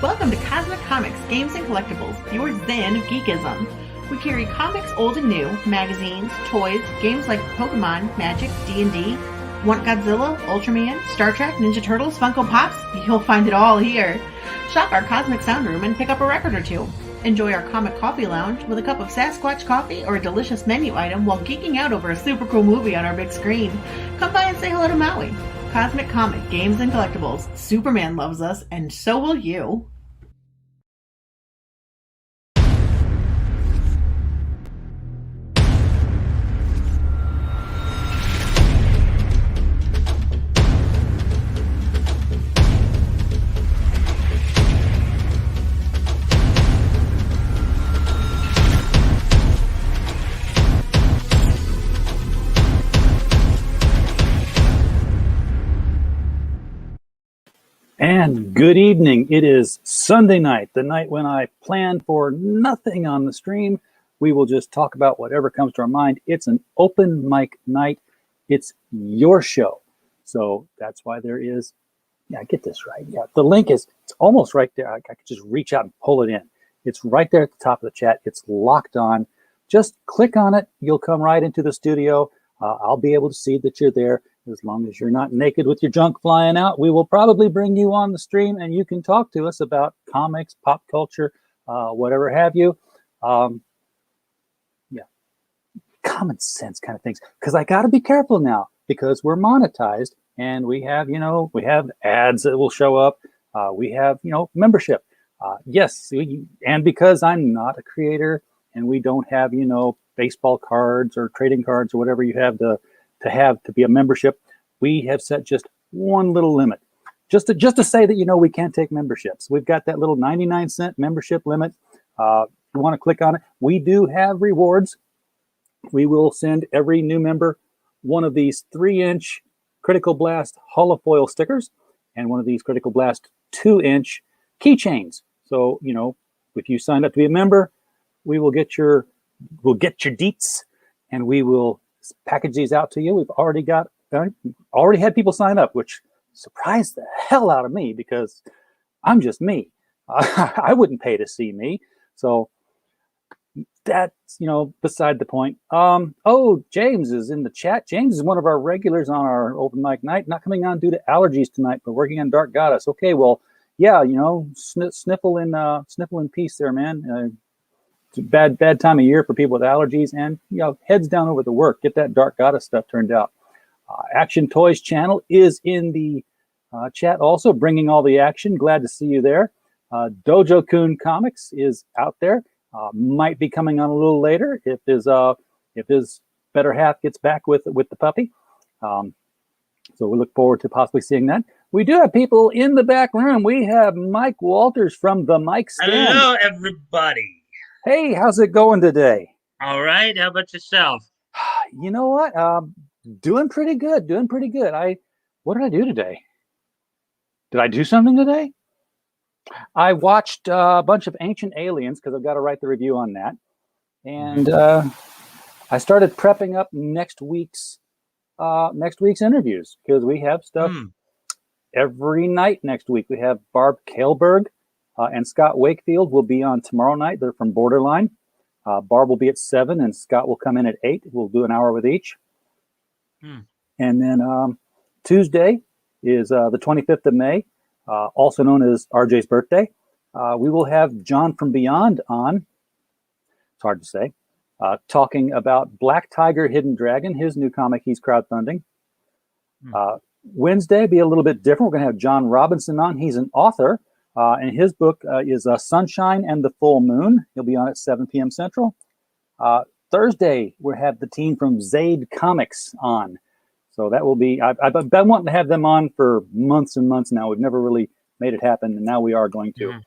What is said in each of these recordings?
Welcome to Cosmic Comics, Games and Collectibles, your zen of geekism. We carry comics old and new, magazines, toys, games like Pokemon, Magic, D&D. Want Godzilla, Ultraman, Star Trek, Ninja Turtles, Funko Pops? You'll find it all here. Shop our Cosmic Sound Room and pick up a record or two. Enjoy our Comic Coffee Lounge with a cup of Sasquatch coffee or a delicious menu item while geeking out over a super cool movie on our big screen. Come by and say hello to Maui. Cosmic Comic, Games and Collectibles. Superman loves us, and so will you. And good evening. It is Sunday night, the night when I plan for nothing on the stream. We will just talk about whatever comes to our mind. It's an open mic night. It's your show. So that's why there is, yeah, get this right. Yeah, the link is, it's almost right there. I could just reach out and pull it in. It's right there at the top of the chat. It's locked on. Just click on it. You'll come right into the studio. I'll be able to see that you're there. As long as you're not naked with your junk flying out, we will probably bring you on the stream and you can talk to us about comics, pop culture, whatever have you. Yeah, common sense kind of things. Because I got to be careful now because we're monetized and we have, we have ads that will show up. We have, membership. Yes, and because I'm not a creator and we don't have, baseball cards or trading cards or whatever you have to be a membership, we have set just one little limit. Just to say that, we can't take memberships. We've got that little 99-cent membership limit. If you want to click on it, we do have rewards. We will send every new member one of these 3-inch Critical Blast holofoil stickers and one of these Critical Blast 2-inch keychains. So, if you sign up to be a member, we'll get your deets and we will package these out to you. We've already had people sign up, which surprised the hell out of me because I'm just me. I wouldn't pay to see me. So that's, beside the point. Oh, James is in the chat. James is one of our regulars on our open mic night, not coming on due to allergies tonight, but working on Dark Goddess. Okay, well, yeah, sniffle in peace there, man. It's a bad time of year for people with allergies, and heads down over the work. Get that Dark Goddess stuff turned out. Action Toys channel is in the chat, also bringing all the action. Glad to see you there. Dojo Kun Comics is out there. Might be coming on a little later if his better half gets back with the puppy. So we look forward to possibly seeing that. We do have people in the back room. We have Mike Walters from the Mike Stand. Hello, everybody. Hey, how's it going today? All right. How about yourself? You know what? Doing pretty good. What did I do today? Did I do something today? I watched a bunch of Ancient Aliens because I've got to write the review on that. And I started prepping up next week's interviews because we have stuff every night next week. We have Barb Kaelberg and Scott Wakefield will be on tomorrow night. They're from Borderline. Barb will be at 7 and Scott will come in at 8. We'll do an hour with each. And then Tuesday is the 25th of May, also known as RJ's birthday. We will have John from Beyond on. It's hard to say. Talking about Black Tiger Hidden Dragon, his new comic he's crowdfunding. Wednesday be a little bit different. We're going to have John Robinson on. He's an author. And his book is Sunshine and the Full Moon. He'll be on at 7 p.m. Central. Thursday, we'll have the team from Zaid Comics on. So that will be, I've been wanting to have them on for months and months now. We've never really made it happen, and now we are going to.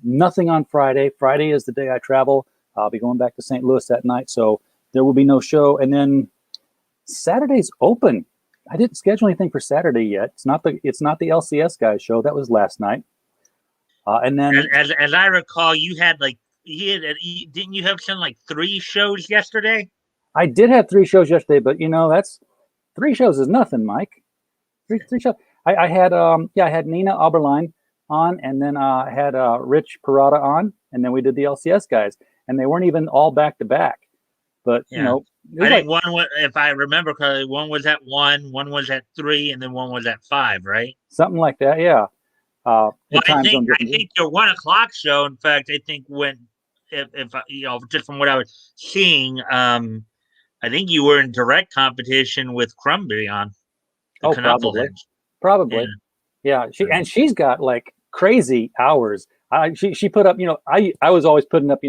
Nothing on Friday. Friday is the day I travel. I'll be going back to St. Louis that night, so there will be no show. And then Saturday's open. I didn't schedule anything for Saturday yet. It's not the LCS guys show. That was last night. And then, as I recall, didn't you have some like 3 shows yesterday? I did have 3 shows yesterday, but that's 3 shows is nothing, Mike. Three shows. I had Nina Oberlein on, and then I had Rich Parada on, and then we did the LCS guys, and they weren't even all back to back. But you Yeah. know, it I was think like one was, if I remember correctly, one was at 1, one was at 3, and then one was at 5, right? something like that. Yeah. The Well, I time think zone I differences. think your 1 o'clock show, in fact, I think went if just from what I was seeing, I think you were in direct competition with Crumbly on the Oh, probably, Knuckleheads. Yeah. probably. Yeah. She's got like crazy hours. She put up. I was always putting up.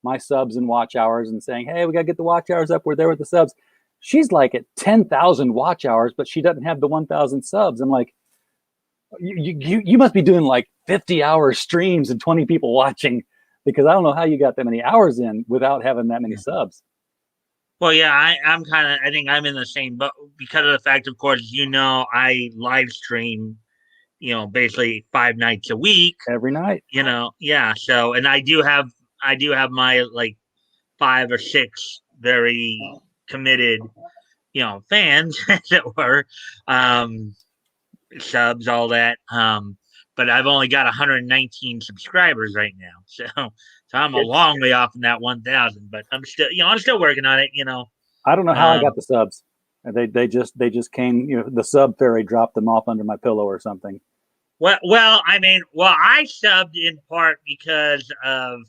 My subs and watch hours and saying, hey, we got to get the watch hours up. We're there with the subs. She's like at 10,000 watch hours, but she doesn't have the 1,000 subs. I'm like, you must be doing like 50-hour streams and 20 people watching, because I don't know how you got that many hours in without having that many subs. Well, yeah, I'm kind of. I think I'm in the same boat because of the fact, of course, I live stream, basically 5 nights a week. Every night. Yeah. So, and I do have my like 5 or 6 very committed, fans, as it were, subs, all that. But I've only got 119 subscribers right now, so I'm a long way off from that 1,000. But I'm still working on it. I don't know how I got the subs. They just came. The sub fairy dropped them off under my pillow or something. Well, I subbed in part because of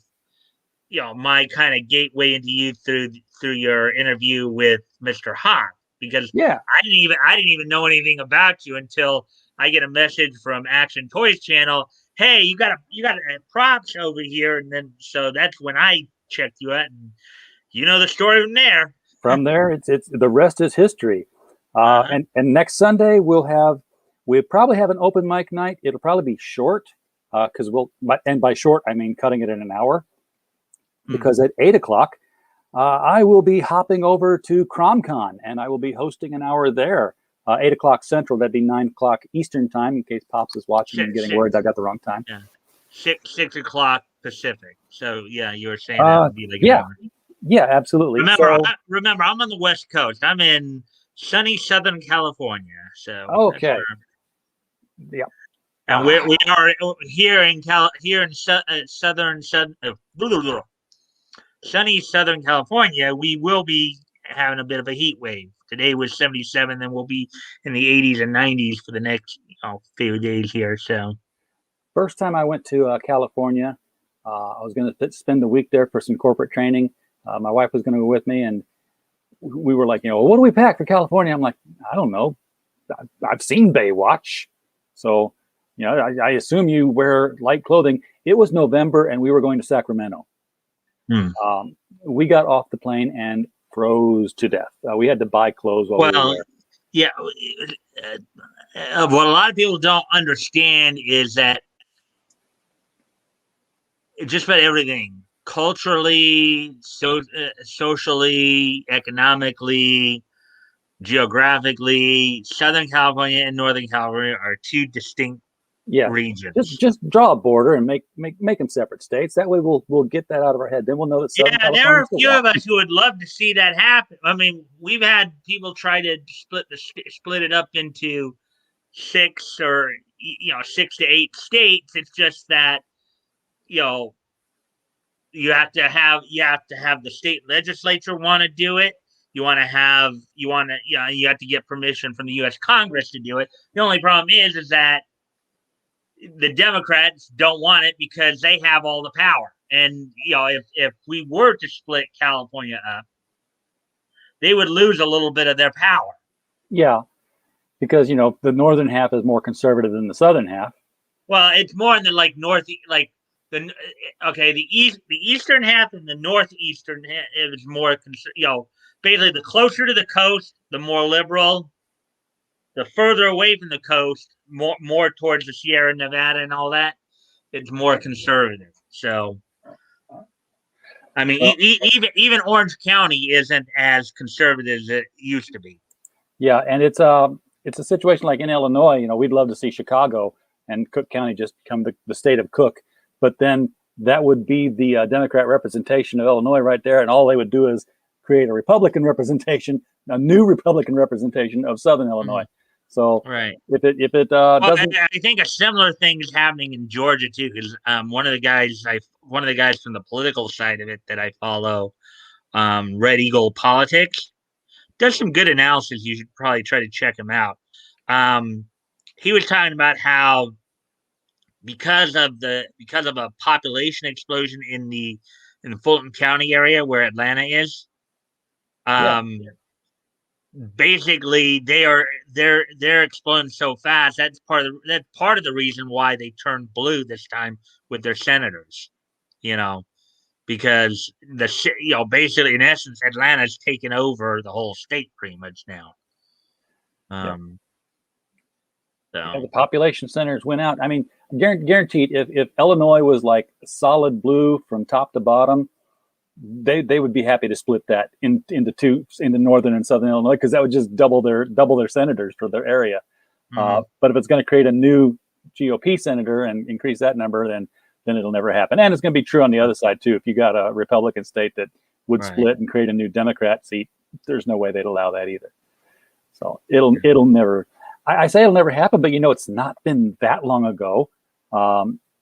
my kind of gateway into you through your interview with Mr. Hawk, because Yeah. I didn't even know anything about you until I get a message from Action Toys Channel. Hey, you got a props over here, and then so that's when I checked you out, and the story from there. From there, it's the rest is history. And next Sunday we'll probably have an open mic night. It'll probably be short, because and by short I mean cutting it in an hour. Because at 8:00, I will be hopping over to CromCon, and I will be hosting an hour there. 8:00 Central, that'd be 9:00 Eastern time, in case Pops is watching and getting worried I got the wrong time. Yeah. 6:00 Pacific. So yeah, you were saying that would be like an hour. Yeah, absolutely. Remember, I'm on the West Coast. I'm in sunny Southern California. So okay. Yeah. And we are here in sunny Southern California. We will be having a bit of a heat wave. Today was 77, then we'll be in the 80s and 90s for the next few days here. So, first time I went to California, I was going to spend the week there for some corporate training. My wife was going to go with me, and we were like, what do we pack for California? I'm like, I don't know. I've seen Baywatch, so I assume you wear light clothing. It was November, and we were going to Sacramento. We got off the plane and froze to death. We had to buy clothes while we were there. Yeah. What a lot of people don't understand is that just about everything, culturally, socially, economically, geographically, Southern California and Northern California are two distinct regions. Just draw a border and make them separate states. That way we'll get that out of our head. Then we'll know that Southern California. There are a few of us who would love to see that happen. I mean, we've had people try to split it up into 6 or 6 to 8 states. It's just that you have to have the state legislature want to do it. You have to get permission from the U.S. Congress to do it. The only problem is that the Democrats don't want it because they have all the power. And if we were to split California up, they would lose a little bit of their power. Yeah, because the northern half is more conservative than the southern half. Well, it's more in the the eastern half and the northeastern half is more basically the closer to the coast, the more liberal. The further away from the coast, more towards the Sierra Nevada and all that, it's more conservative. So, I mean, even Orange County isn't as conservative as it used to be. Yeah, and it's a situation like in Illinois. We'd love to see Chicago and Cook County just become the state of Cook, but then that would be the Democrat representation of Illinois right there, and all they would do is create a Republican representation, a new Republican representation of Southern Illinois. So Right. if it Well, doesn't, I think a similar thing is happening in Georgia too, because one of the guys from the political side of it that I follow, Red Eagle Politics, does some good analysis. You should probably try to check him out. He was talking about how because of a population explosion in the Fulton County area where Atlanta is, yeah, basically they're exploding so fast. That's part of the reason why they turned blue this time with their senators. You know, because basically in essence Atlanta's taken over the whole state pretty much now. yeah. Um, Yeah, the so population centers went out. I mean, guaranteed, if Illinois was like solid blue from top to bottom, they would be happy to split that into two, into northern and southern Illinois, because that would just double their senators for their area. mhm. But if it's going to create a new GOP senator and increase that number, then it'll never happen. And it's going to be true on the other side too. If you got a Republican state that would Right. split and create a new Democrat seat, there's no way they'd allow that either. So it'll never. I say it'll never happen, but it's not been that long ago,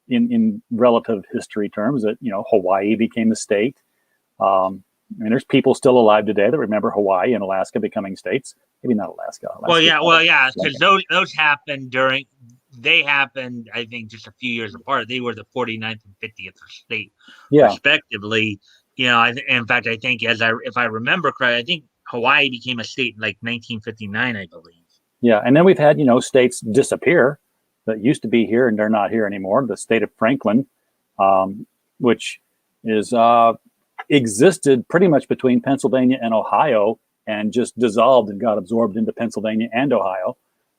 in relative history terms, that Hawaii became a state. I mean, there's people still alive today that remember Hawaii and Alaska becoming states. Maybe not Alaska. Well, yeah, Like, because those happened they happened, I think, just a few years apart. They were the 49th and 50th state, yeah, respectively. In fact, I think if I remember correctly, I think Hawaii became a state in like 1959, I believe. yeah. And then we've had states disappear that used to be here and they're not here anymore. The state of Franklin, which is existed pretty much between Pennsylvania and Ohio, and just dissolved and got absorbed into Pennsylvania and Ohio.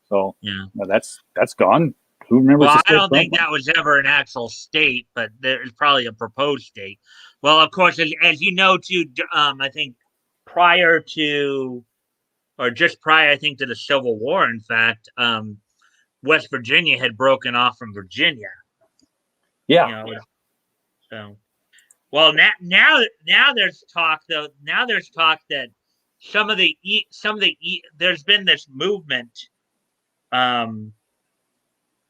So Yeah. that's gone. Who remembers? Well, the I don't think Franklin? that was ever an actual state, but there's probably a proposed state. Well, of course, as you know, too, I think prior to, or just prior, I think, to the Civil War, in fact, West Virginia had broken off from Virginia. Yeah. You know, so. Well, now there's talk though. Now there's talk that there's been this movement,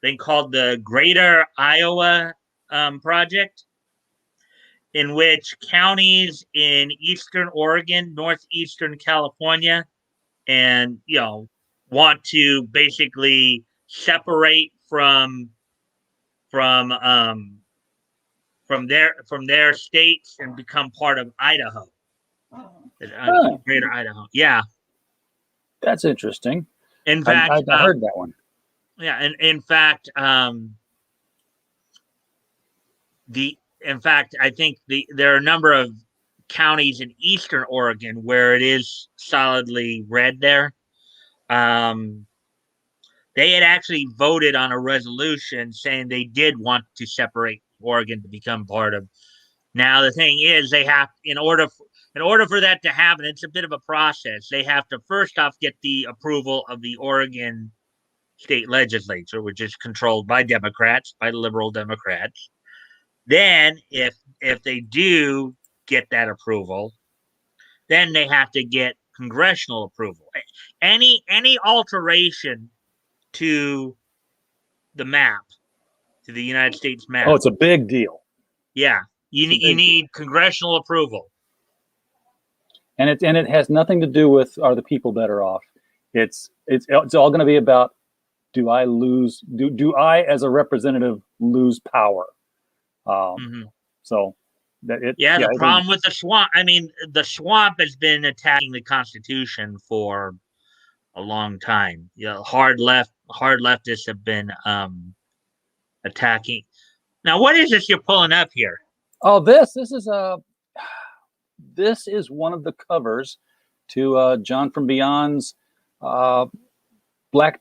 they called the Greater Iowa Project, in which counties in eastern Oregon, northeastern California, and want to basically separate from their states and become part of Idaho, Greater Idaho. Yeah. That's interesting. In I fact, heard that one. yeah, and in fact, I think there are a number of counties in eastern Oregon where it is solidly red there. They had actually voted on a resolution saying they did want to separate Oregon to become part of. Now the thing is, they have, in order for that to happen, it's a bit of a process. They have to first off get the approval of the Oregon state legislature, which is controlled by Democrats, by liberal Democrats. Then, if they do get that approval, then they have to get congressional approval. Any alteration to the map, to the United States map. Oh, it's a big deal. Yeah, you need congressional approval. And it has nothing to do with are the people better off. It's all going to be about, do I as a representative lose power? So that the problem with the swamp. I mean, the swamp has been attacking the Constitution for a long time. Hard leftists have been attacking. Now, what is this you're pulling up here? Oh, this is one of the covers to John from Beyond's Black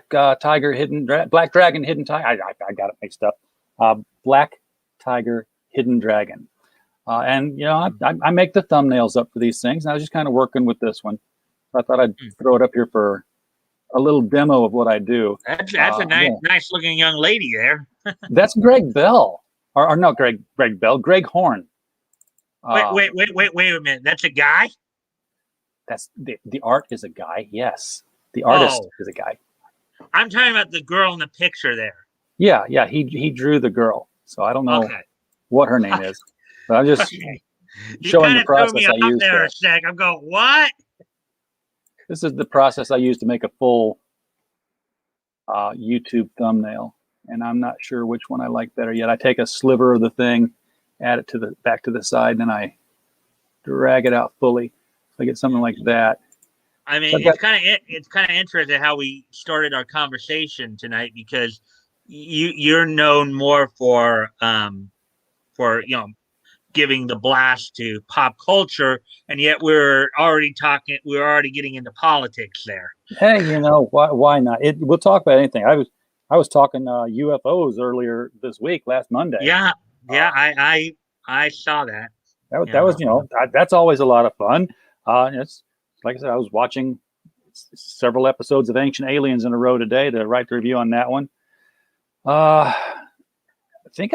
Tiger Hidden Black Dragon Hidden Tiger. I got it mixed up. Black Tiger Hidden Dragon. And I make the thumbnails up for these things, and I was just kind of working with this one. So I thought I'd throw it up here for a little demo of what I do. That's a nice looking young lady there. That's Greg Bell, or not Greg Bell, Greg Horn. Wait a minute. That's a guy? That's the art is a guy. Yes, the artist is a guy. I'm talking about the girl in the picture there. Yeah, he drew the girl. So I don't know Okay. what her name is, but I'm just Okay. You showing kind the of threw process me I off used. there a sec. I'm going, what? This is the process I use to make a full YouTube thumbnail, and I'm not sure which one I like better yet. I take a sliver of the thing, add it to the back to the side, and then I drag it out fully. So I get something like that. I mean, So I've got, it's kind of interesting how we started our conversation tonight, because you're known more for giving the blast to pop culture, and yet we're already getting into politics there. hey, why not? We'll talk about anything. I was talking UFOs earlier this week, last Monday. Yeah, I saw that. That was that's always a lot of fun. It's like I said, I was watching several episodes of Ancient Aliens in a row today to write the review on that one. I think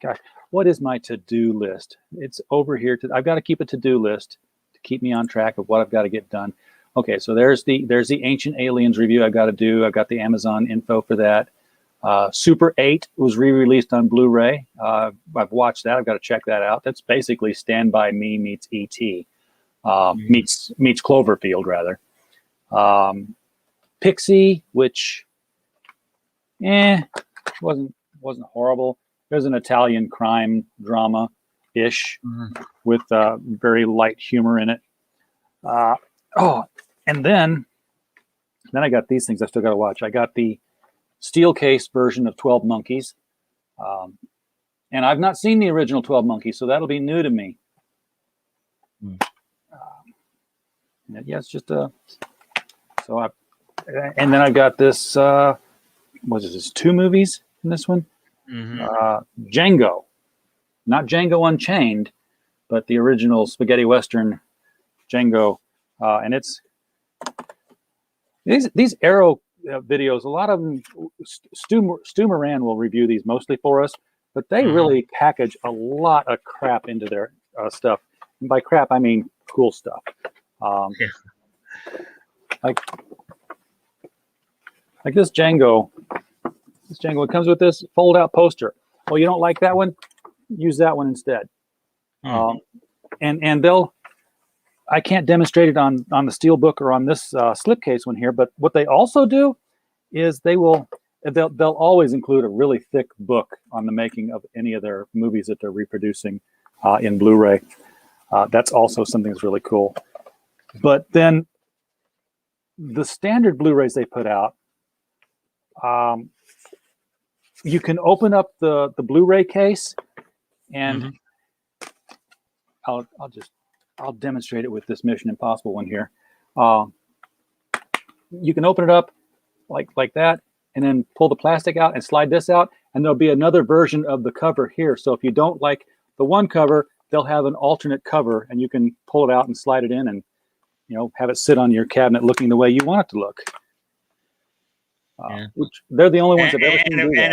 gosh, what is my to-do list? It's over here. I've got to keep a to-do list to keep me on track of what I've got to get done. Okay, so there's the Ancient Aliens review I've got to do. I've got the Amazon info for that. Super 8 was re-released on Blu-ray. I've watched that. I've got to check that out. That's basically Stand By Me meets E.T. Meets Cloverfield, rather. Pixie, which wasn't horrible. There's an Italian crime drama-ish with very light humor in it. And then I got these things I still got to watch. I got the steel case version of 12 Monkeys. And I've not seen the original 12 Monkeys, so that'll be new to me. It's just and then I've got this, what is this, 2 movies in this one? Django. Not Django Unchained, but the original spaghetti western Django. And it's these Arrow videos, a lot of them, Stu Moran will review these mostly for us, but they really package a lot of crap into their stuff. And by crap, I mean cool stuff. Like this Django. It comes with this fold-out poster. Oh, you don't like that one? Use that one instead. And I can't demonstrate it on the Steelbook or on this slipcase one here, but what they also do is they'll always include a really thick book on the making of any of their movies that they're reproducing in Blu-ray. That's also something that's really cool. But then the standard Blu-rays they put out, you can open up the Blu-ray case, and I'll demonstrate it with this Mission Impossible one here. You can open it up like that, and then pull the plastic out and slide this out, and there'll be another version of the cover here. So if you don't like the one cover, they'll have an alternate cover, and you can pull it out and slide it in, and have it sit on your cabinet looking the way you want it to look. Which they're the only ones I've ever seen do that.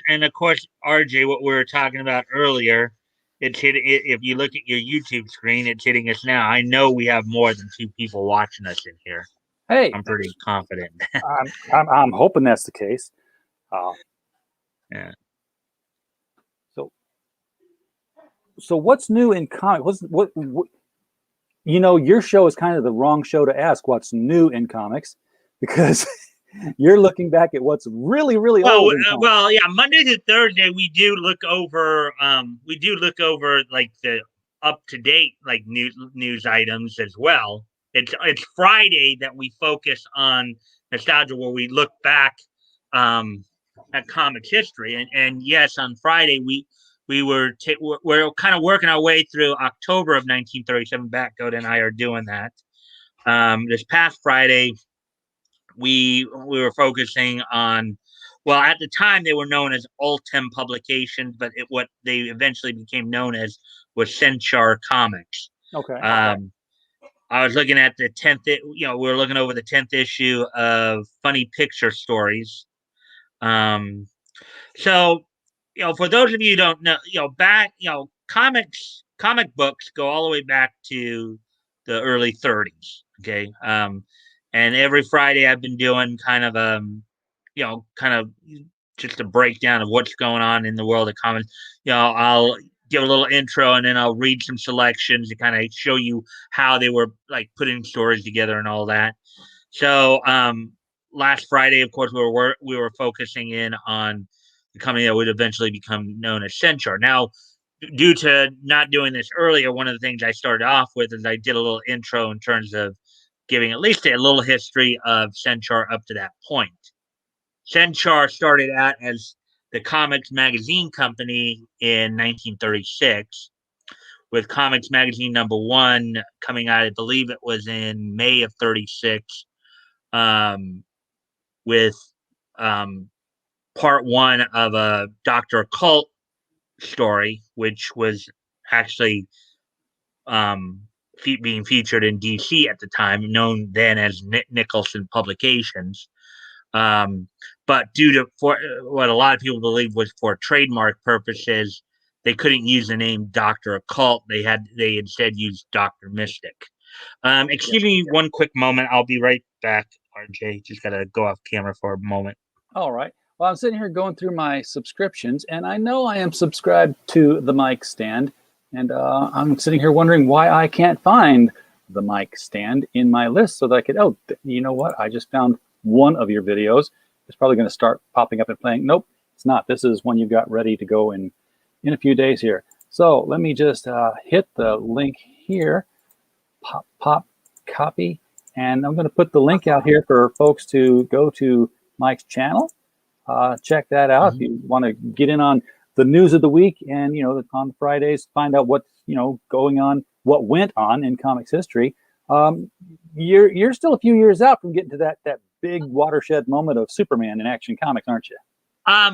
And of course, RJ, what we were talking about earlier, it's hitting. If you look at your YouTube screen, it's hitting us now. I know we have more than 2 people watching us in here. Hey, I'm pretty confident. I'm hoping that's the case. Yeah. So what's new in comics? What your show is kind of the wrong show to ask what's new in comics, because you're looking back at what's really, really old. Yeah, Monday to Thursday we do look over like the up to date like news items as well. It's Friday that we focus on nostalgia, where we look back at comics history, and yes, on Friday we're kind of working our way through October of 1937. Batgoat and I are doing that. This past Friday, we were focusing on, well, at the time they were known as Ultim Publications, but what they eventually became known as was Censure Comics. Okay. I was looking at the 10th, we were looking over the 10th issue of Funny Picture Stories. So, for those of you who don't know, comic books go all the way back to the early 30s. Okay. And every Friday I've been doing kind of just a breakdown of what's going on in the world of comics. I'll give a little intro and then I'll read some selections to kind of show you how they were like putting stories together and all that. So last Friday, of course, we were focusing in on the company that would eventually become known as Centaur. Now, due to not doing this earlier, one of the things I started off with is I did a little intro in terms of giving at least a little history of Centaur up to that point. Centaur started out as the Comics Magazine Company in 1936, with Comics Magazine #1 coming out, I believe it was in May of 36, with part one of a Dr. Occult story, which was actually being featured in DC at the time, known then as Nicholson Publications. But due to what a lot of people believe was for trademark purposes, they couldn't use the name Dr. Occult. They instead used Dr. Mystic. Excuse me one quick moment. I'll be right back, RJ. Just got to go off camera for a moment. All right. Well, I'm sitting here going through my subscriptions, and I know I am subscribed to the mic stand, and I'm sitting here wondering why I can't find the mic stand in my list so that I could, you know what? I just found one of your videos. It's probably going to start popping up and playing. Nope, it's not. This is one you've got ready to go in a few days here. So let me just hit the link here, pop, copy, and I'm going to put the link out here for folks to go to Mike's channel. Check that out. If you want to get in on the news of the week and, on Fridays, find out what's, going on, what went on in comics history. You're still a few years out from getting to that big watershed moment of Superman in Action Comics, aren't you?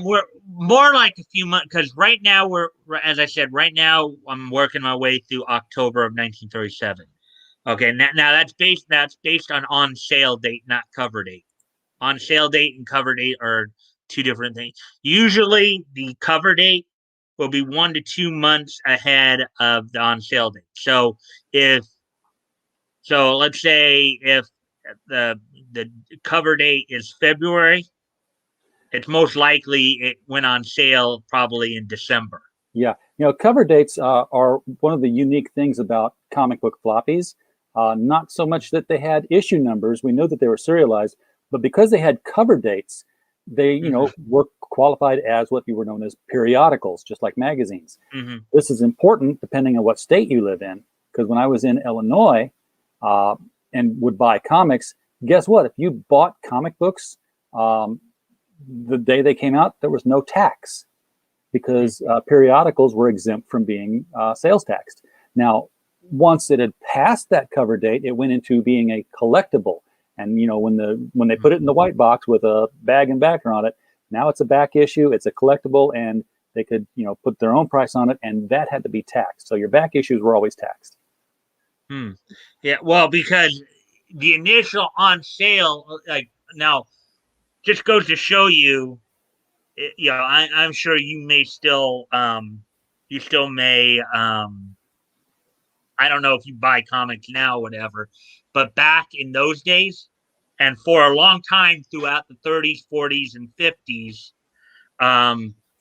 We're more like a few months, because right now as I said, right now I'm working my way through October of 1937. Okay, now that's based on sale date, not cover date. On sale date and cover date are two different things. Usually the cover date will be 1 to 2 months ahead of the on sale date. So let's say if the cover date is February, it's most likely it went on sale probably in December. Yeah, cover dates are one of the unique things about comic book floppies. Not so much that they had issue numbers. We know that they were serialized, but because they had cover dates, they, were qualified as what you were known as periodicals, just like magazines. This is important depending on what state you live in, because when I was in Illinois and would buy comics, guess what? If you bought comic books the day they came out, there was no tax, because periodicals were exempt from being sales taxed. Now, once it had passed that cover date, it went into being a collectible. And when they put it in the white box with a bag and backer on it, now it's a back issue, it's a collectible, and they could put their own price on it, and that had to be taxed. So your back issues were always taxed. Yeah, well, because the initial on sale, now, just goes to show you, I'm sure you may still, I don't know if you buy comics now or whatever, but back in those days, and for a long time throughout the 30s, 40s, and 50s,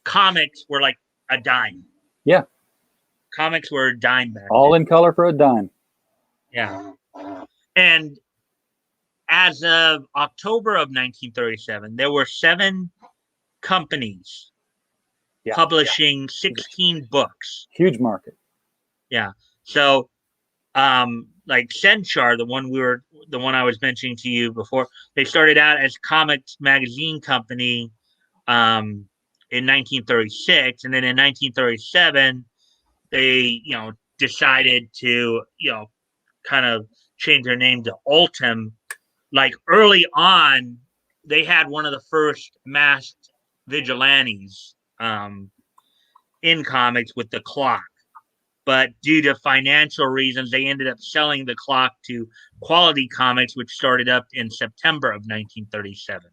comics were like a dime. Yeah. Comics were a dime back all then. In color for a dime. Yeah. And as of October of 1937, there were 7 companies publishing 16 books. Huge market. Yeah. So, like Centaur, the one I was mentioning to you before, they started out as Comics Magazine Company in 1936, and then in 1937 they decided to kind of change their name to Ultim. Like early on, they had one of the first masked vigilantes in comics with the clock. But due to financial reasons, they ended up selling the clock to Quality Comics, which started up in September of 1937. I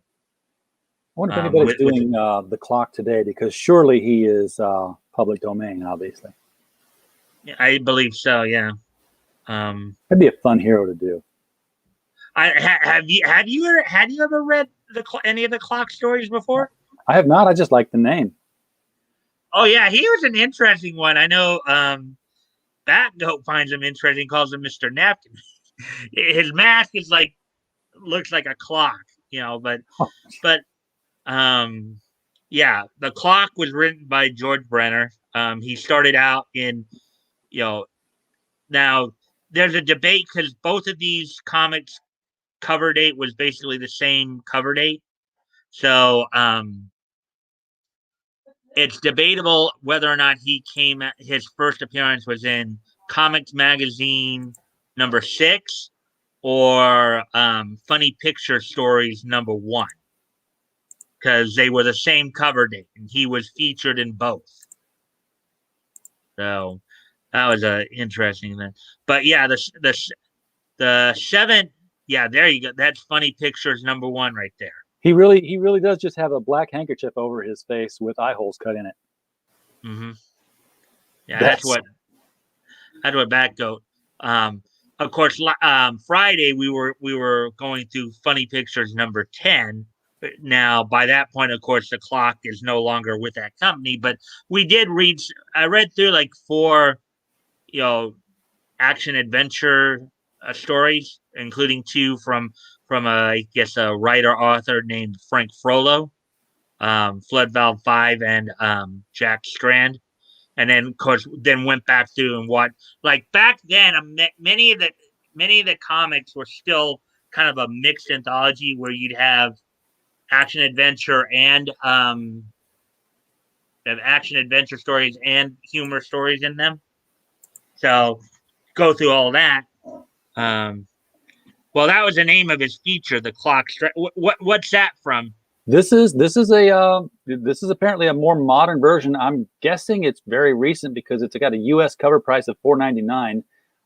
wonder if anybody's doing the clock today, because surely he is public domain, obviously. I believe so, yeah. That'd be a fun hero to do. Had you ever read any of the clock stories before? I have not. I just like the name. Oh yeah, he was an interesting one. I know. Batgoat finds him interesting. Calls him Mr. Napkin. His mask is looks like a clock, but um, yeah, the clock was written by George Brenner. He started out in you know now there's a debate because both of these comics cover date was basically the same cover date. So it's debatable whether or not his first appearance was in Comics Magazine #6 or Funny Picture Stories #1 because they were the same cover date and he was featured in both. So that was a interesting thing. But yeah, the seventh, yeah, there you go. That's Funny Pictures #1 right there. He really does just have a black handkerchief over his face with eye holes cut in it. Mm-hmm. Yeah, that's what Batgoat. Of course, Friday we were going through Funny Pictures #10. Now, by that point, of course, the clock is no longer with that company. But we did read. I read through like 4, action adventure stories, including 2 from I guess a writer author named Frank Frollo, Flood Valve 5 and Jack Strand. And then, of course, went back through and what, like back then, many of the comics were still kind of a mixed anthology where you'd have action adventure and stories and humor stories in them. So go through all that. Well, that was the name of his feature, the clock. What's that from? This is apparently a more modern version. I'm guessing it's very recent because it's got a U.S. cover price of $4.99.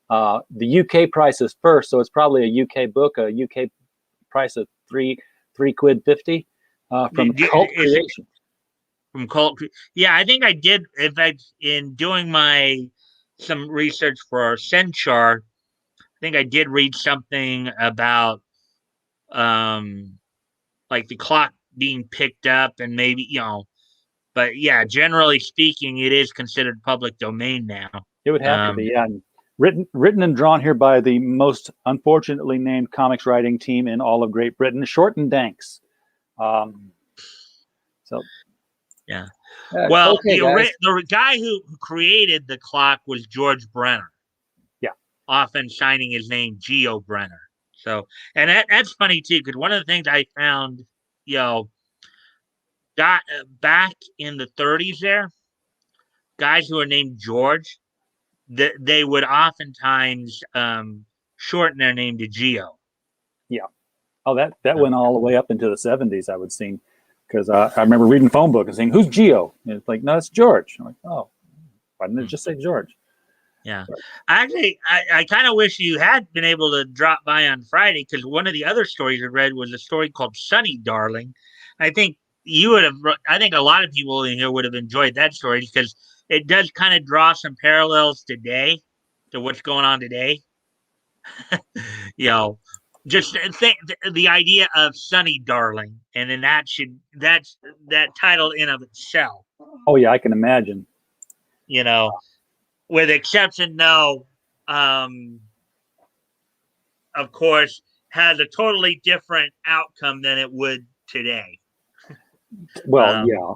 The UK price is first, so it's probably a UK book, a UK price of £3.50 from Cult Creation. From Cult, yeah, I think I did. In fact, in doing some research for Senchar, I think I did read something about like the clock being picked up and maybe but yeah, generally speaking, it is considered public domain now. It would have to be, yeah. Written and drawn here by the most unfortunately named comics writing team in all of Great Britain, Short and Danks. So, yeah. Well, okay, the guy who created the clock was George Brenner. Yeah. Often signing his name Geo Brenner. So, and that's funny too, because one of the things I found, got back in the 30s there, guys who are named George, they would oftentimes shorten their name to Geo. Yeah. Oh, that went all the way up into the 70s, I would think, because I remember reading phone book and saying, "Who's Geo?" And it's like, "No, it's George." I'm like, "Oh, why didn't it just say George?" Yeah. Actually, I kind of wish you had been able to drop by on Friday because one of the other stories I read was a story called Sunny Darling. I think I think a lot of people in here would have enjoyed that story because it does kind of draw some parallels today to what's going on today. Just think the idea of Sunny Darling, and then that's that title in of itself. Oh yeah, I can imagine. With exception, no, of course, has a totally different outcome than it would today. Well, yeah.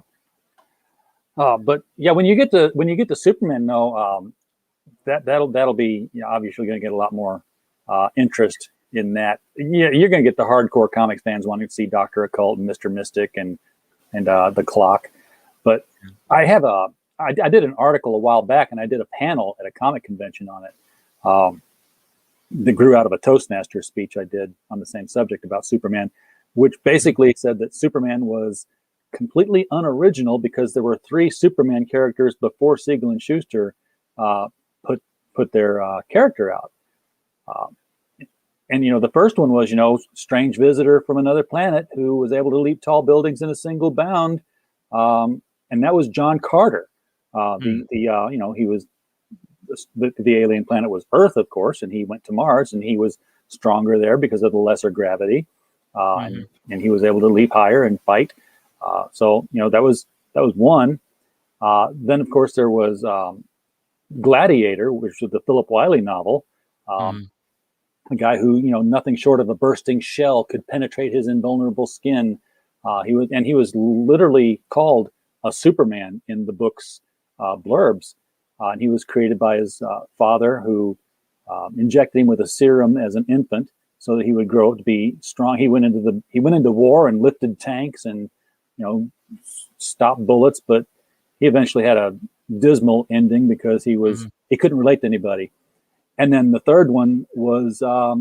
But yeah, when you get to Superman, though, that'll be obviously going to get a lot more interest in that. Yeah, you're going to get the hardcore comics fans wanting to see Dr. Occult and Mr. Mystic and the Clock. But I did an article a while back, and I did a panel at a comic convention on it. That grew out of a Toastmaster speech I did on the same subject about Superman, which basically said that Superman was completely unoriginal because there were 3 Superman characters before Siegel and Schuster put their character out. And the first one was strange visitor from another planet who was able to leap tall buildings in a single bound, and that was John Carter. He was the alien planet was Earth, of course, and he went to Mars, and he was stronger there because of the lesser gravity, Mm-hmm. and he was able to leap higher and fight. So that was one. Then of course there was Gladiator, which was the Philip Wiley novel. Mm-hmm. A guy who nothing short of a bursting shell could penetrate his invulnerable skin. He was literally called a Superman in the book's blurbs, and he was created by his father, who injected him with a serum as an infant so that he would grow up to be strong. He went into war and lifted tanks and stopped bullets, but he eventually had a dismal ending because he couldn't relate to anybody. And then the third one was a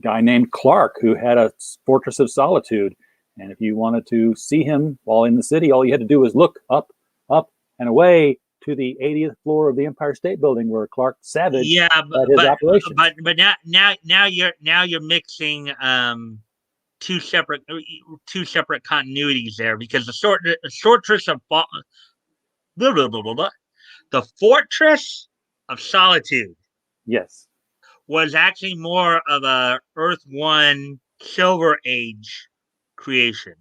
guy named Clark, who had a Fortress of Solitude. And if you wanted to see him while in the city, all you had to do was look up, and away to the 80th floor of the Empire State Building, where Clark Savage had his operation. But now you're mixing two separate continuities there, because the Fortress of the Fortress of Solitude, yes, was actually more of a Earth 1 Silver Age creation.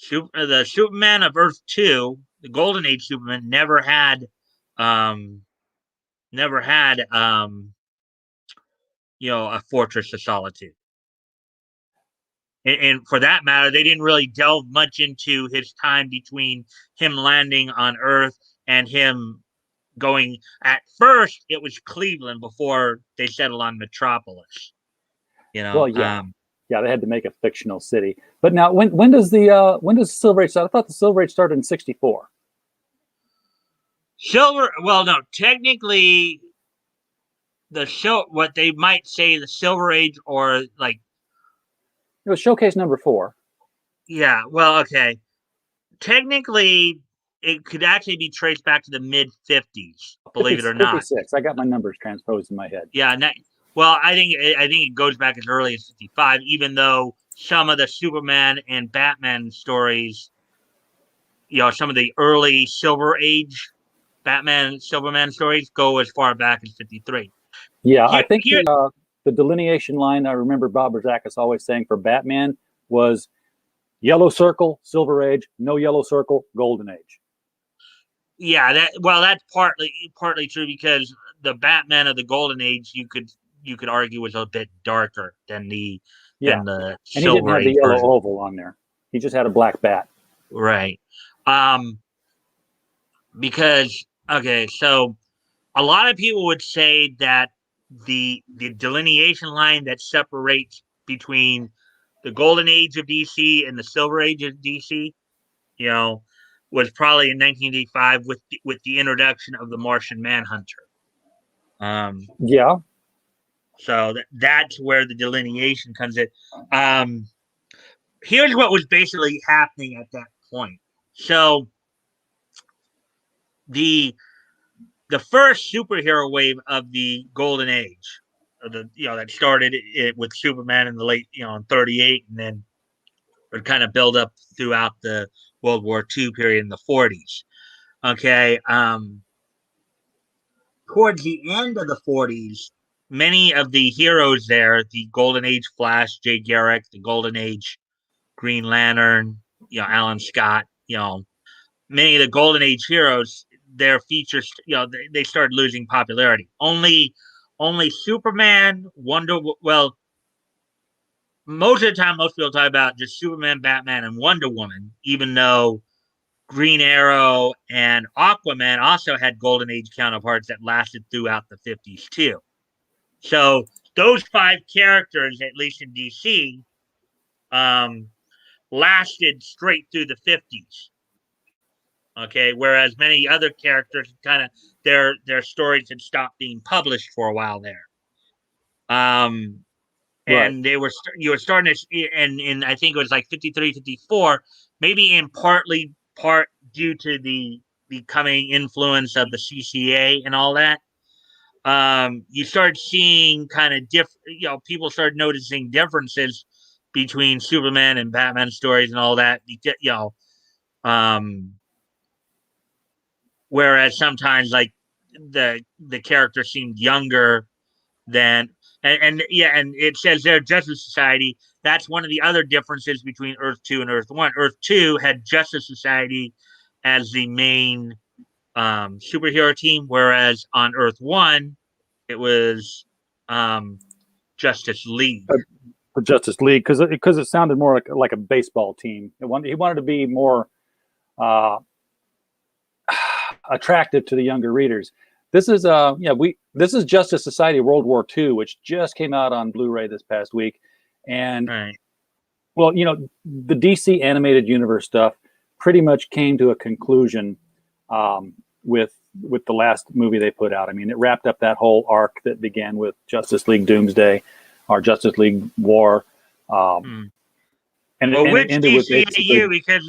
The Superman of Earth 2, the Golden Age Superman, never had a Fortress of Solitude. And for that matter, they didn't really delve much into his time between him landing on Earth and him going. At first, it was Cleveland before they settled on Metropolis. Well, yeah, they had to make a fictional city. But now, when does the Silver Age start? I thought the Silver Age started in '64. Well, no, technically, what they might say the Silver Age, or like, it was Showcase number 4. Yeah, well, okay. Technically, it could actually be traced back to the mid 50s, believe it or not. 56. I got my numbers transposed in my head. Yeah, well, I think it goes back as early as 55, even though some of the Superman and Batman stories, some of the early Silver Age Superman stories go as far back as 53. Yeah, I think the delineation line I remember Bob Rozakis always saying for Batman was yellow circle, Silver Age, no yellow circle, Golden Age. Yeah, that's partly true, because the Batman of the Golden Age, you could argue, was a bit darker than the Silver Age. And he didn't have the yellow version. Oval on there. He just had a black bat. Right. Because so a lot of people would say that the delineation line that separates between the Golden Age of DC and the Silver Age of DC, was probably in 1985 with the introduction of the Martian Manhunter. Yeah. So that's where the delineation comes in. Here's what was basically happening at that point. So the first superhero wave of the Golden Age, that started with Superman in the late, in 38, and then would kind of build up throughout the World War II period in the 40s. Okay. Towards the end of the 40s, many of the heroes there, the Golden Age Flash, Jay Garrick, the Golden Age Green Lantern, Alan Scott, many of the Golden Age heroes, their features, they started losing popularity. Only Superman, well, most of the time, most people talk about just Superman, Batman, and Wonder Woman, even though Green Arrow and Aquaman also had Golden Age counterparts that lasted throughout the 50s too. So those 5 characters, at least in DC, lasted straight through the 50s. Okay, whereas many other characters, kind of their stories had stopped being published for a while there. And they were you were starting to, and I think it was like 53, 54, maybe in part due to the becoming influence of the CCA and all that. You start seeing kind of people started noticing differences between Superman and Batman stories and all that. Whereas sometimes, like, the character seemed younger than, And yeah, and it says there Justice Society. That's one of the other differences between Earth 2 and Earth 1. Earth 2 had Justice Society as the main superhero team, whereas on Earth 1 it was um, Justice League. The Justice League, because it sounded more like a baseball team. He wanted to be more uh, attractive to the younger readers. This is this is Justice Society World War II, which just came out on Blu-ray this past week, and Right. well, the DC animated universe stuff pretty much came to a conclusion with the last movie they put out. I mean, it wrapped up that whole arc that began with Justice League Doomsday, or Justice League War, and Well, it which ended with DCAU? Because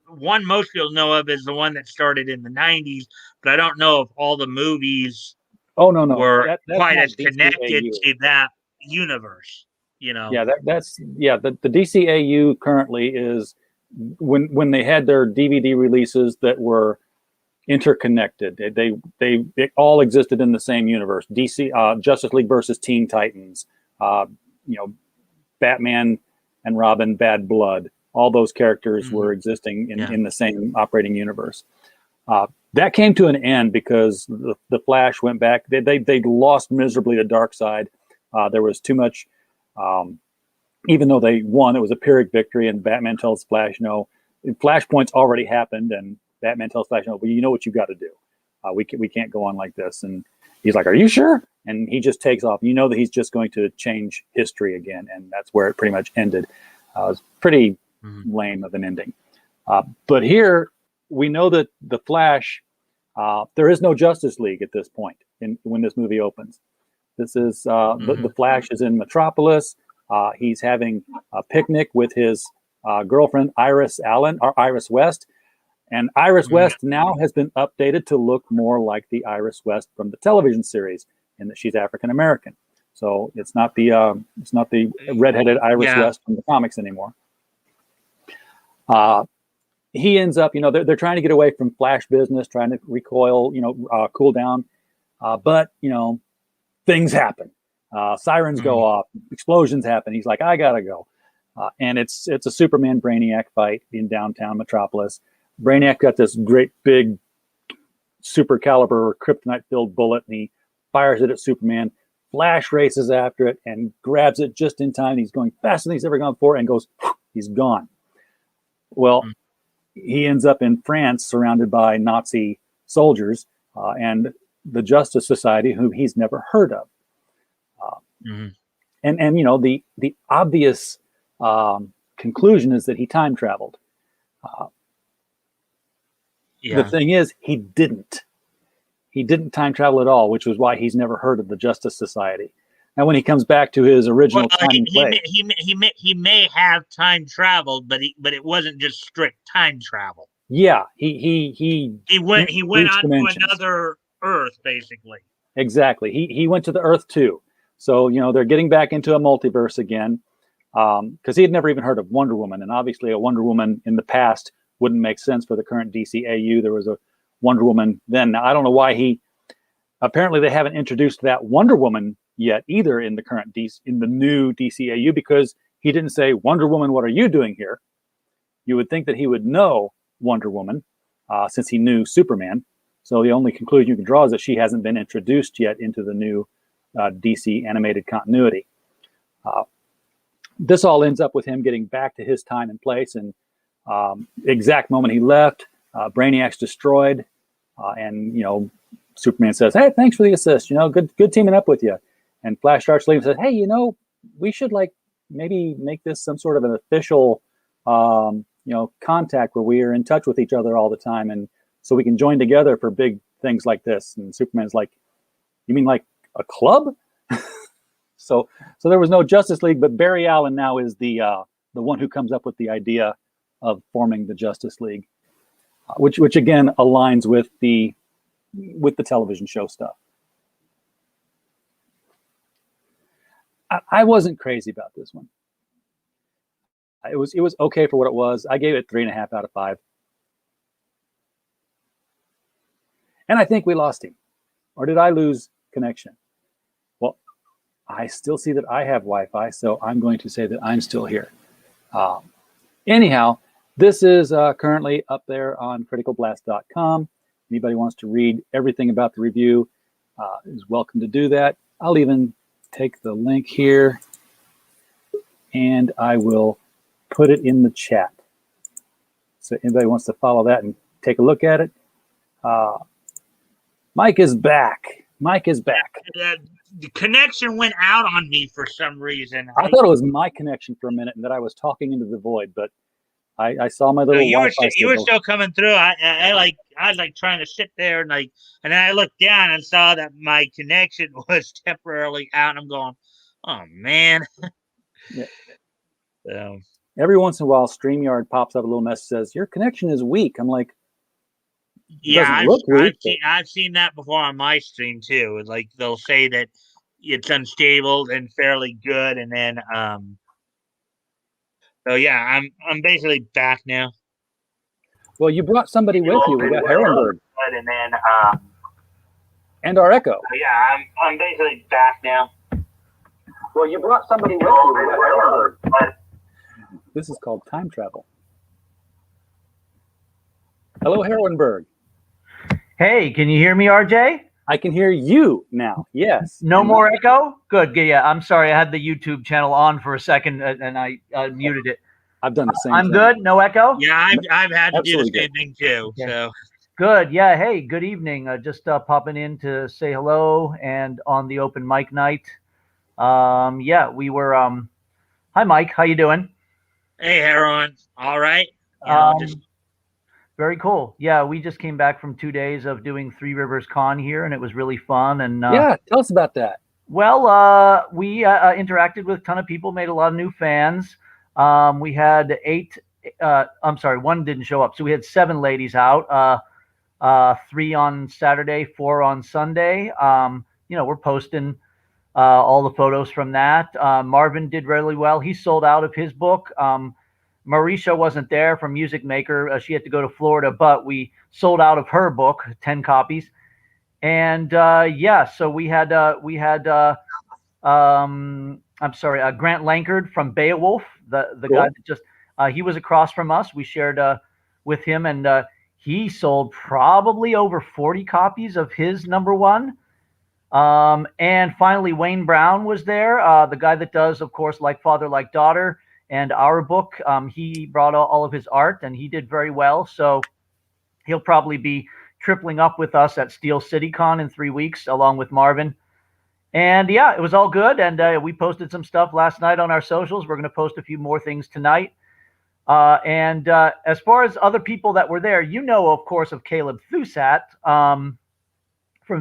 one most people know of is the one that started in the '90s, but I don't know if all the movies oh no were that's quite not as connected DCAU. to that universe. Yeah, the DCAU currently is when they had their DVD releases that were interconnected. They all existed in the same universe. DC Justice League versus Teen Titans, uh, Batman and Robin, Bad Blood. All those characters were existing in the same operating universe. That came to an end because the Flash went back. They lost miserably to Darkseid. There was too much. Even though they won, it was a Pyrrhic victory, and Batman tells Flash, no, Flashpoint's already happened, and Batman tells Flash, no, well, you know what you got to do. We can't go on like this. And he's like, are you sure? And he just takes off. You know that he's just going to change history again, and that's where it pretty much ended. It was pretty lame of an ending. But here, we know that the Flash, there is no Justice League at this point when this movie opens. This is the Flash is in Metropolis. He's having a picnic with his girlfriend, Iris West. And Iris West now has been updated to look more like the Iris West from the television series, in that she's African American. So it's not the redheaded Iris West from the comics anymore. He ends up, they're trying to get away from Flash business, trying to recoil, cool down. But things happen. Sirens go off, explosions happen. He's like, I gotta go. And it's a Superman Brainiac fight in downtown Metropolis. Brainiac got this great big super caliber kryptonite filled bullet, and he fires it at Superman. Flash races after it and grabs it just in time. He's going faster than he's ever gone before, and goes, he's gone. Well, he ends up in France surrounded by Nazi soldiers and the Justice Society, whom he's never heard of. And the obvious conclusion is that he time traveled. The thing is, he didn't. He didn't time travel at all, which was why he's never heard of the Justice Society. Now, when he comes back to his original time and place, he may have time traveled, but it wasn't just strict time travel. Yeah, he went on to another Earth, basically. Exactly. He went to the Earth too. So they're getting back into a multiverse again, because he had never even heard of Wonder Woman, and obviously a Wonder Woman in the past wouldn't make sense for the current DCAU. There was a Wonder Woman then. Now, I don't know why apparently they haven't introduced that Wonder Woman yet either in the new DCAU, because he didn't say, Wonder Woman, what are you doing here? You would think that he would know Wonder Woman since he knew Superman. So the only conclusion you can draw is that she hasn't been introduced yet into the new DC animated continuity. This all ends up with him getting back to his time and place, and exact moment he left, Brainiac's destroyed, and Superman says, "Hey, thanks for the assist. Good teaming up with you." And Flash starts leaving and says, "Hey, we should maybe make this some sort of an official contact where we are in touch with each other all the time, and so we can join together for big things like this." And Superman's like, "You mean like a club?" So there was no Justice League, but Barry Allen now is the one who comes up with the idea of forming the Justice League, which again aligns with the television show stuff. I wasn't crazy about this one. It was okay for what it was. I gave it 3.5 out of 5. And I think we lost him. Or did I lose connection? Well, I still see that I have Wi-Fi, so I'm going to say that I'm still here. Anyhow, this is currently up there on criticalblast.com. Anybody wants to read everything about the review is welcome to do that. I'll even take the link here and I will put it in the chat. So anybody wants to follow that and take a look at it. Mike is back. Mike is back. The connection went out on me for some reason. I thought it was my connection for a minute and that I was talking into the void, but I saw my little Wi-Fi you were still coming through. I was like trying to sit there and then I looked down and saw that my connection was temporarily out. And I'm going, oh man. Yeah. So every once in a while, StreamYard pops up a little message that says your connection is weak. I'm like, yeah, I've seen that before on my stream too. Like they'll say that it's unstable and fairly good, and then so yeah, I'm basically back now. Well, you brought somebody with you. We got Herrenberg. And then and our Echo. So yeah, I'm basically back now. Well, you brought somebody with you. We got Herrenberg. This is called time travel. Hello, Herrenberg. Hey, can you hear me, RJ? I can hear you now. Yes. No more echo? Good. Yeah, I'm sorry. I had the YouTube channel on for a second and I muted it. I've done the same I'm thing. good. No echo? Yeah, I've had to do the Absolutely same thing too. Okay. So Good. Yeah. Hey, good evening. Just popping in to say hello and on the open mic night. Yeah, we were. Hi, Mike. How you doing? hey, Heron. All right. Very cool. Yeah, we just came back from 2 days of doing Three Rivers Con here, and it was really fun. And yeah, tell us about that. Well, we interacted with a ton of people, made a lot of new fans. We had one didn't show up. So we had 7 ladies out, 3 on Saturday, 4 on Sunday. We're posting all the photos from that. Marvin did really well. He sold out of his book. Marisha wasn't there from Music Maker. She had to go to Florida, but we sold out of her book, 10 copies. And so we had Grant Lankard from Beowulf, the Cool. guy that just he was across from us. We shared with him, and he sold probably over 40 copies of his number 1. And finally, Wayne Brown was there, the guy that does, of course, Like Father, Like Daughter, and our book. He brought all of his art, and he did very well. So he'll probably be tripling up with us at Steel City Con in 3 weeks, along with Marvin. And yeah, it was all good. And we posted some stuff last night on our socials. We're going to post a few more things tonight. And as far as other people that were there, of course, of Caleb Thusat from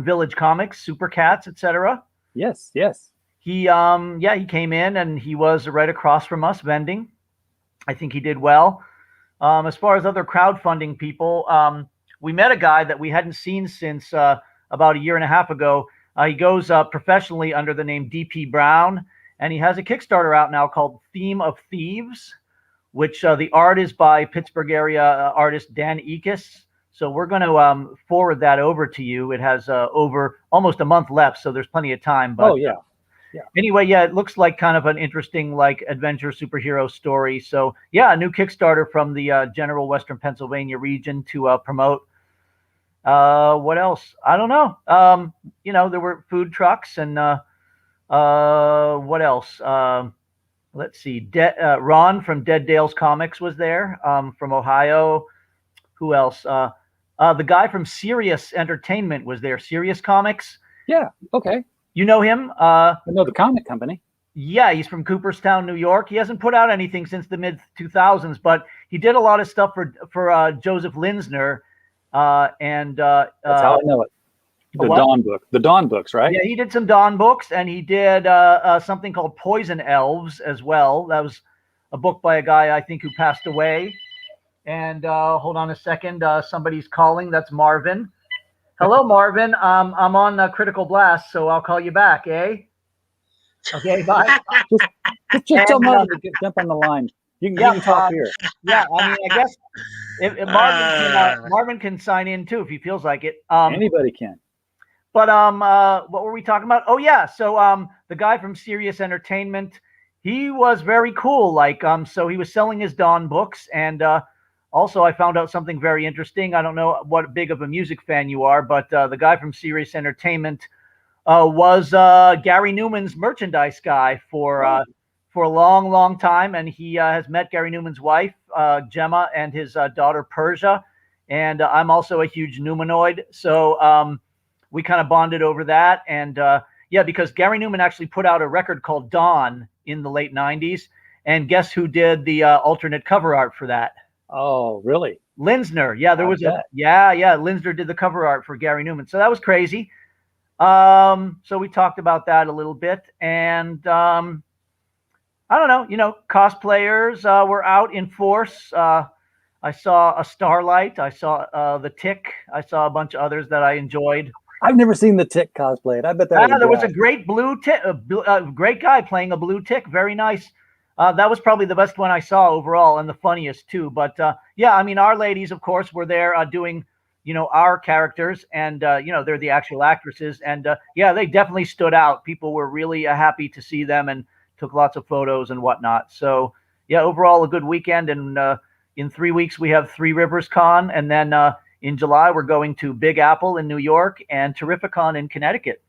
Village Comics, Super Cats, etc. Yes. He came in and he was right across from us vending. I think he did well. As far as other crowdfunding people, we met a guy that we hadn't seen since about a year and a half ago. He goes professionally under the name DP Brown, and he has a Kickstarter out now called Theme of Thieves, which the art is by Pittsburgh area artist Dan Ekus. So we're going to forward that over to you. It has over almost a month left, so there's plenty of time. But, yeah. Anyway, yeah, it looks like kind of an interesting adventure superhero story. So yeah, a new Kickstarter from the general Western Pennsylvania region to promote. What else? I don't know. There were food trucks and what else? Let's see. Ron from Dead Dale's Comics was there from Ohio. Who else? The guy from Sirius Entertainment was there. Sirius Comics. Yeah. Okay. You know him? I know the comic company. Yeah, he's from Cooperstown, New York. He hasn't put out anything since the mid 2000s, but he did a lot of stuff for Joseph Linsner. That's how I know it. The Dawn books, right? Yeah, he did some Dawn books, and he did something called Poison Elves as well. That was a book by a guy I think who passed away. And hold on a second, somebody's calling. That's Marvin. Hello, Marvin. I'm on Critical Blast, so I'll call you back, eh? Okay, bye. just tell Marvin to jump on the line. You can talk here. Yeah, I guess if Marvin can sign in too if he feels like it. Anybody can. But what were we talking about? Oh yeah, so the guy from Sirius Entertainment, he was very cool. Like so he was selling his Dawn books, and also I found out something very interesting. I don't know what big of a music fan you are, but the guy from Sirius Entertainment was Gary Newman's merchandise guy for a long, long time, and he has met Gary Newman's wife, Gemma, and his daughter Persia. And I'm also a huge Newmanoid, so we kind of bonded over that. And yeah, because Gary Newman actually put out a record called Dawn in the late '90s, and guess who did the alternate cover art for that? Oh, really? Linsner. Yeah, there was yeah. Linsner did the cover art for Gary Newman, so that was crazy. So we talked about that a little bit, and I don't know, cosplayers were out in force. I saw a Starlight. I saw the Tick. I saw a bunch of others that I enjoyed. I've never seen the Tick cosplayed. I bet that there was a great blue Tick, great guy playing a blue Tick. Very nice. That was probably the best one I saw overall, and the funniest too. But yeah, I mean, our ladies, of course, were there doing, our characters, and they're the actual actresses, and yeah, they definitely stood out. People were really happy to see them and took lots of photos and whatnot. So yeah, overall a good weekend. And in 3 weeks we have Three Rivers Con, and then in July we're going to Big Apple in New York and Terrificon in Connecticut.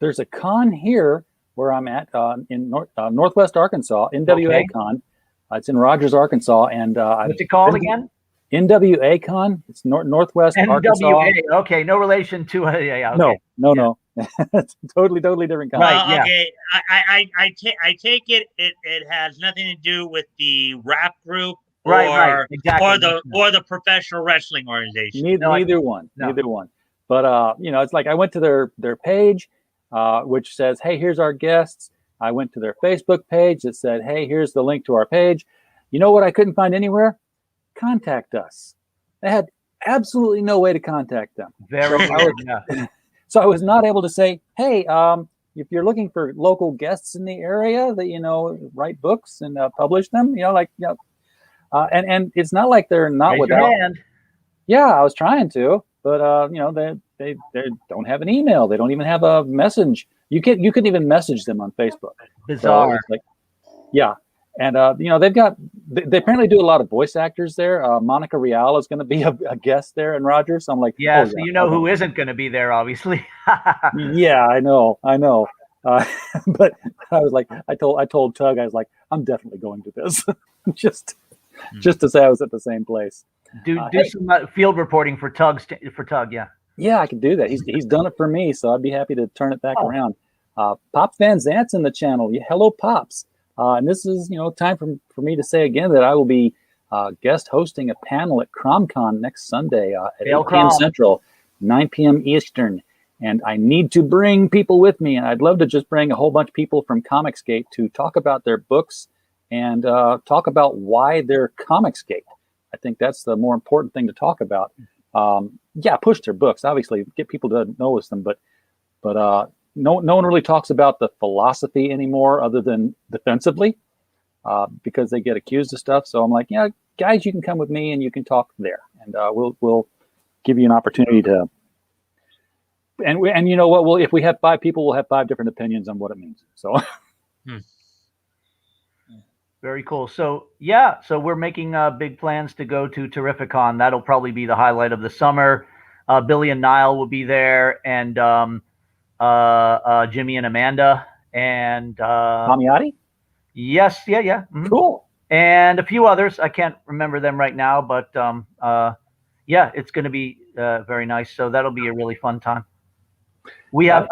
There's a con here where I'm at in Northwest Arkansas, NWA Con. It's in Rogers, Arkansas, and what's it called again? NWA Con. It's Northwest NWA. Arkansas. Okay, no relation to yeah. Okay. No. It's totally different con. Well, yeah. Okay, I take it has nothing to do with the rap group, right, exactly. or the professional wrestling organization. Neither one. But it's like I went to their page, which says, "Hey, here's our guests." I went to their Facebook page that said, "Hey, here's the link to our page." You know what I couldn't find anywhere? Contact us. They had absolutely no way to contact them. So I was not able to say, "Hey, if you're looking for local guests in the area that write books and publish them, and it's not like they're not Raise without." your hand. Yeah, I was trying to, but they don't have an email. They don't even have a message. You couldn't even message them on Facebook. Bizarre. So yeah. And they apparently do a lot of voice actors there. Monica Rial is going to be a guest there in Rogers. So I'm like, yeah, so who isn't going to be there, obviously. Yeah, I know. But I was like, I told Tug, I was like, I'm definitely going to this, just to say I was at the same place. Do some field reporting for Tug, yeah. Yeah, I could do that. He's done it for me, so I'd be happy to turn it back around. Pops Van Zant's in the channel. Hello, Pops. And this is, time for me to say again that I will be guest hosting a panel at CromCon next Sunday at 8 p.m. Central, 9 p.m. Eastern. And I need to bring people with me. And I'd love to just bring a whole bunch of people from Comicsgate to talk about their books and talk about why they're Comicsgate. I think that's the more important thing to talk about. Push their books, obviously, get people to notice them. But no one really talks about the philosophy anymore other than defensively because they get accused of stuff. So I'm like, yeah, guys, you can come with me and you can talk there. And we'll give you an opportunity to. And you know what? Well, if we have 5 people, we'll have 5 different opinions on what it means. So. Very cool. So yeah, so we're making big plans to go to Terrificon. That'll probably be the highlight of the summer. Billy and Niall will be there, and Jimmy and Amanda, and Mamiati? Yes, yeah. Mm-hmm. Cool. And a few others. I can't remember them right now, but yeah, it's going to be very nice. So that'll be a really fun time. I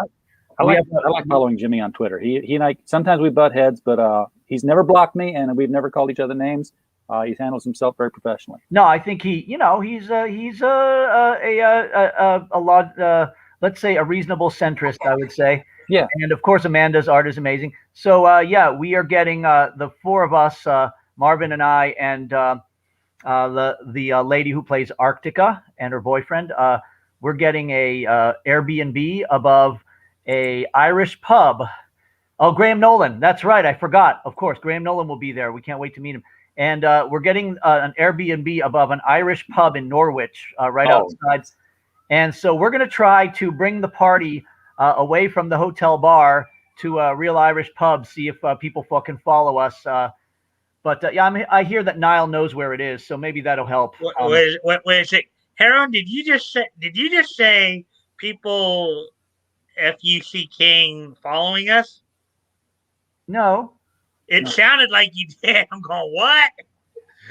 like following Jimmy on Twitter. He and I sometimes we butt heads, but he's never blocked me, and we've never called each other names. He handles himself very professionally. No, I think he's a lot. Let's say a reasonable centrist, I would say. Yeah. And of course, Amanda's art is amazing. So yeah, we are getting the 4 of us, Marvin and I, and the lady who plays Arctica and her boyfriend. We're getting a Airbnb above a Irish pub. Oh, Graham Nolan. That's right. I forgot. Of course, Graham Nolan will be there. We can't wait to meet him. And we're getting an Airbnb above an Irish pub in Norwich, right outside. And so we're going to try to bring the party away from the hotel bar to a real Irish pub, see if people fucking follow us. But I hear that Niall knows where it is, so maybe that'll help. Wait a sec. Harold, did you just say people FUC King following us? No. It sounded like you did. I'm going, what?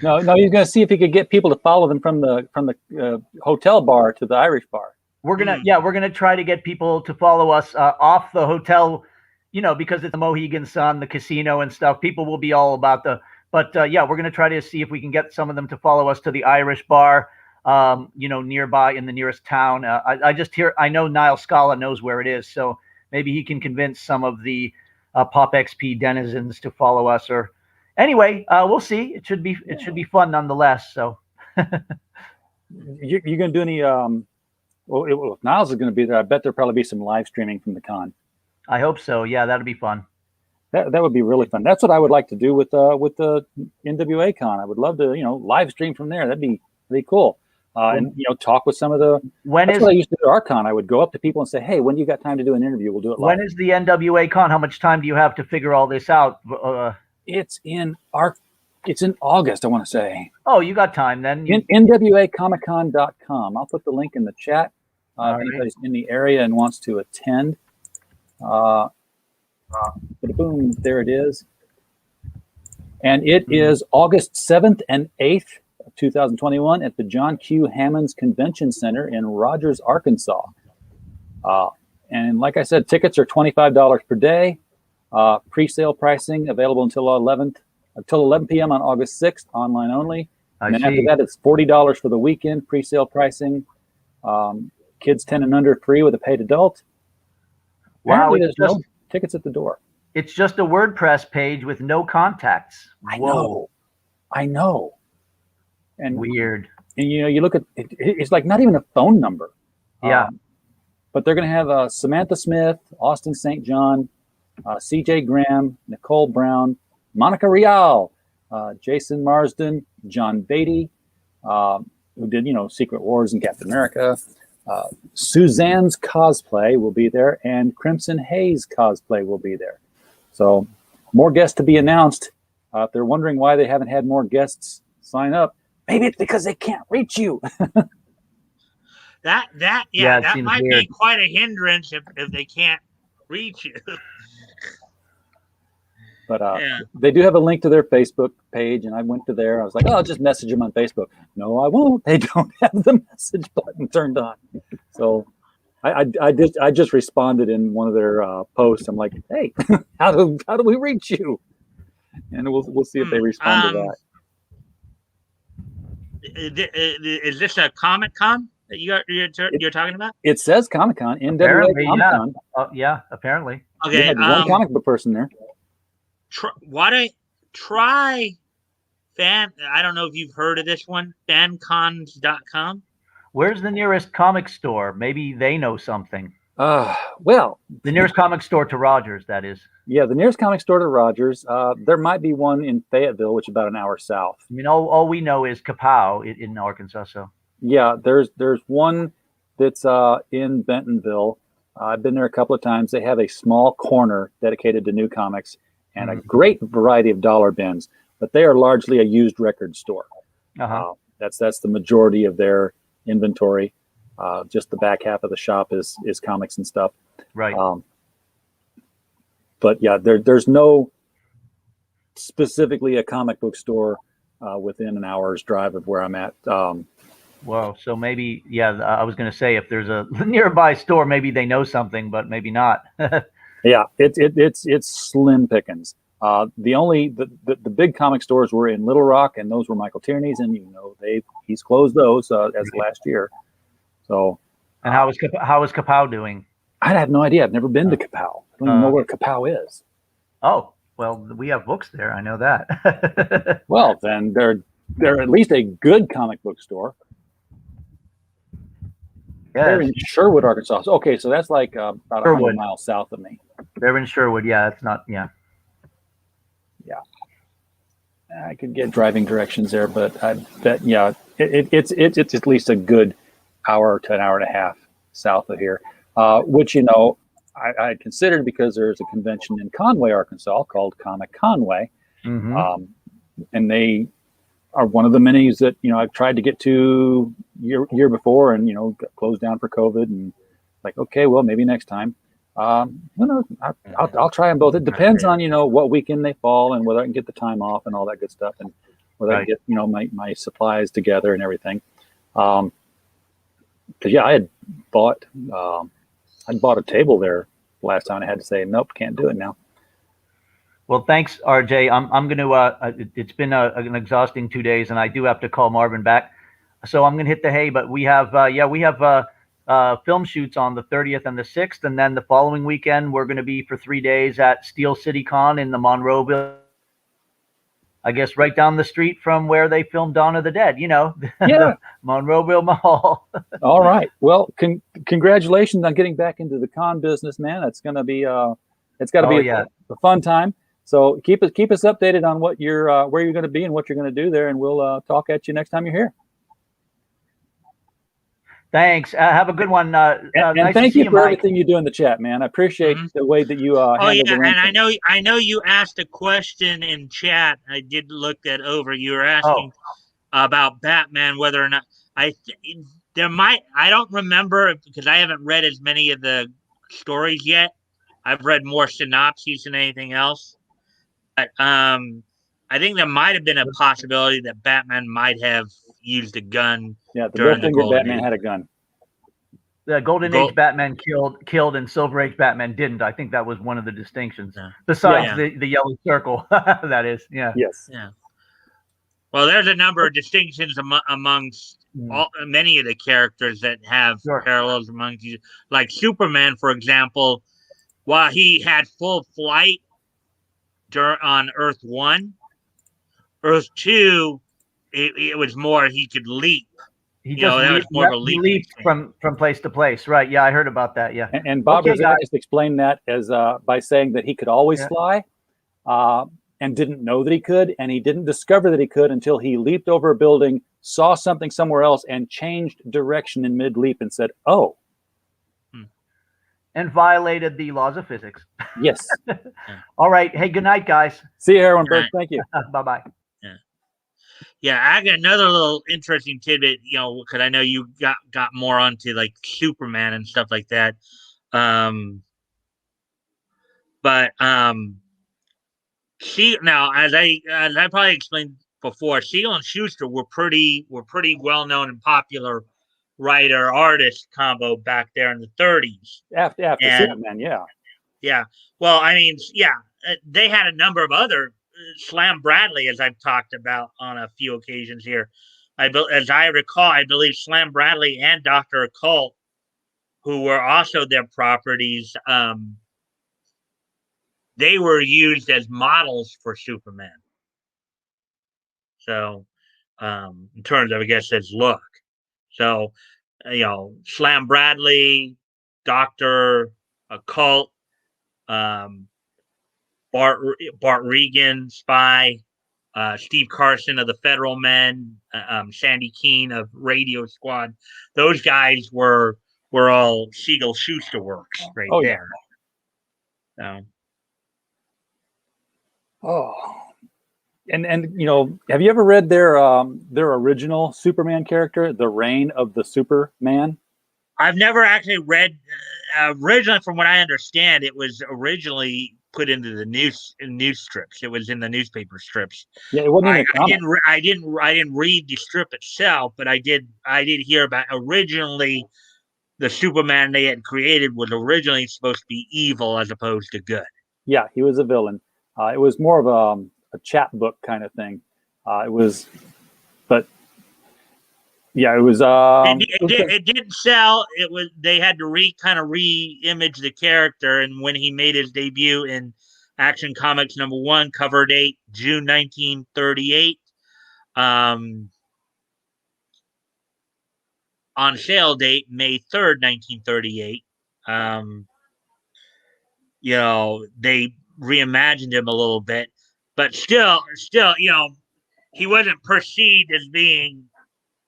No, he's going to see if he could get people to follow them from the hotel bar to the Irish bar. We're gonna try to get people to follow us off the hotel, because it's the Mohegan Sun, the casino and stuff. People will be all about but we're gonna try to see if we can get some of them to follow us to the Irish bar, nearby in the nearest town. I know Niall Scala knows where it is, so maybe he can convince some of the Pop XP denizens to follow us. Or anyway, we'll see. It should be fun nonetheless. So you're going to do any? If Niles is going to be there, I bet there'll probably be some live streaming from the con. I hope so. Yeah, that'll be fun. That would be really fun. That's what I would like to do with the NWA con. I would love to live stream from there. That'd be really cool. And talk with some of the. What I used to do at our con. I would go up to people and say, "Hey, when do you got time to do an interview? We'll do it live." When is the NWA con? How much time do you have to figure all this out? It's in August, I want to say. Oh, you got time then. NWAComicCon.com. I'll put the link in the chat if anybody's in the area and wants to attend. Boom, there it is. And it is August 7th and 8th of 2021 at the John Q. Hammonds Convention Center in Rogers, Arkansas. And like I said, tickets are $25 per day. Pre-sale pricing available until 11 p.m. on August 6th, online only. And then after that, it's $40 for the weekend, pre-sale pricing. Kids 10 and under free with a paid adult. Wow, there's no tickets at the door. It's just a WordPress page with no contacts. Whoa. I know. And weird. And you look at it, it's like not even a phone number. Yeah. But they're going to have Samantha Smith, Austin St. John, CJ Graham, Nicole Brown, Monica Rial, Jason Marsden, John Beatty, who did, Secret Wars and Captain America. Suzanne's cosplay will be there, and Crimson Haze cosplay will be there. So more guests to be announced. If they're wondering why they haven't had more guests sign up, maybe it's because they can't reach you. that might be quite a hindrance if they can't reach you. But they do have a link to their Facebook page, and I went to there. I was like, I'll just message them on Facebook. No, I won't. They don't have the message button turned on. So I just responded in one of their posts. I'm like, hey, how do we reach you? And we'll see if they respond to that. Is this a Comic-Con that you're talking about? It says Comic-Con, NWA Comic-Con. Yeah, apparently. Okay, one comic book person there. Try fan. I don't know if you've heard of this one, fancons.com. Where's the nearest comic store? Maybe they know something. Well, the nearest comic store to Rogers, that is. Yeah, the nearest comic store to Rogers. There might be one in Fayetteville, which is about an hour south. I mean, all we know is Kapow in Arkansas. So yeah, there's one that's in Bentonville. I've been there a couple of times. They have a small corner dedicated to new comics and a great variety of dollar bins, but they are largely a used record store. That's the majority of their inventory. Just the back half of the shop is comics and stuff. Right. But yeah, there's no specifically a comic book store within an hour's drive of where I'm at. Well, so maybe, I was going to say if there's a nearby store, maybe they know something, but maybe not. Yeah, it's slim pickings. The big comic stores were in Little Rock, and those were Michael Tierney's, and he's closed those as last year. So, and how is Kapow doing? I have no idea. I've never been to Kapow. I don't even know where Kapow is. Oh, well, we have books there. I know that. Well, then they're at least a good comic book store. Yes. They're in Sherwood, Arkansas. Okay, so that's like about 100 miles south of me. They're in Sherwood. Yeah, it's not. Yeah. Yeah. I could get driving directions there, but I bet it's at least a good hour to an hour and a half south of here, which, I had considered because there's a convention in Conway, Arkansas called Comic Conway. Mm-hmm. And they are one of the minis that, I've tried to get to year before and, got closed down for COVID and like, okay, well, maybe next time. I'll try them both. It depends on, what weekend they fall and whether I can get the time off and all that good stuff and whether I can get, my supplies together and everything. Cause I had bought a table there last time. I had to say, nope, can't do it now. Well, thanks, RJ. I'm going to. It's been an exhausting 2 days, and I do have to call Marvin back. So I'm going to hit the hay. But we have film shoots on the 30th and the 6th, and then the following weekend we're going to be for 3 days at Steel City Con in the Monroeville. I guess right down the street from where they filmed Dawn of the Dead. The Monroeville Mall. All right. Well, congratulations on getting back into the con business, man. It's going to be it's got to be a fun time. So keep us updated on what you're where you're going to be and what you're going to do there, and we'll talk at you next time you're here. Thanks. Have a good one. And nice thank to see you for Mike. everything you do in the chat, man. I appreciate the way that you handled the and I know you asked a question in chat. I did look that over. You were asking about Batman, whether or not I don't remember because I haven't read as many of the stories yet. I've read more synopses than anything else. But I think there might have been a possibility that Batman might have used a gun. Yeah, the Red Finger Batman had a gun. The Golden Age Batman killed, and Silver Age Batman didn't. I think that was one of the distinctions. Yeah. Besides the yellow circle, that is. Yeah. Yes. Yeah. Well, there's a number of distinctions amongst many of the characters that have parallels amongst you. Like Superman, for example, while he had full flight on Earth 1, Earth 2, it was more he could leap. He just leaped from place to place. Right. Yeah, I heard about that. Yeah. And Bob Rozakis explained that as by saying that he could always fly and didn't know that he could. And he didn't discover that he could until he leaped over a building, saw something somewhere else, and changed direction in mid-leap and said, oh. And violated the laws of physics. Yes. All right. Hey, good night, guys. See you, Herwenberg. Thank you. Bye-bye. Yeah, I got another little interesting tidbit, because I know you got more onto like Superman and stuff like that. See, now as I probably explained before, Siegel and Schuster were pretty well known and popular writer artist combo back there in the 30s. After Superman, yeah. Well, I mean, they had a number of other. Slam Bradley, as I've talked about on a few occasions here. As I recall, I believe Slam Bradley and Dr. Occult, who were also their properties, they were used as models for Superman. So, in terms of, I guess, his look. So, Slam Bradley, Dr. Occult, Bart Regan, Spy, Steve Carson of the Federal Men, Sandy Keene of Radio Squad. Those guys were all Siegel Schuster works there. Yeah. And have you ever read their original Superman character, The Reign of the Superman? I've never actually read. Originally, from what I understand, it was originally put into the news strips. It was in the newspaper strips. Yeah, it wasn't in the comic. I didn't read the strip itself, but I did hear about originally the Superman they had created was originally supposed to be evil as opposed to good. Yeah, he was a villain. It was more of a chapbook kind of thing. It was. It didn't sell. It was they had to re-image the character, and when he made his debut in Action Comics #1, cover date June 1938, on sale date May 3rd, 1938. They reimagined him a little bit, but still, he wasn't perceived as being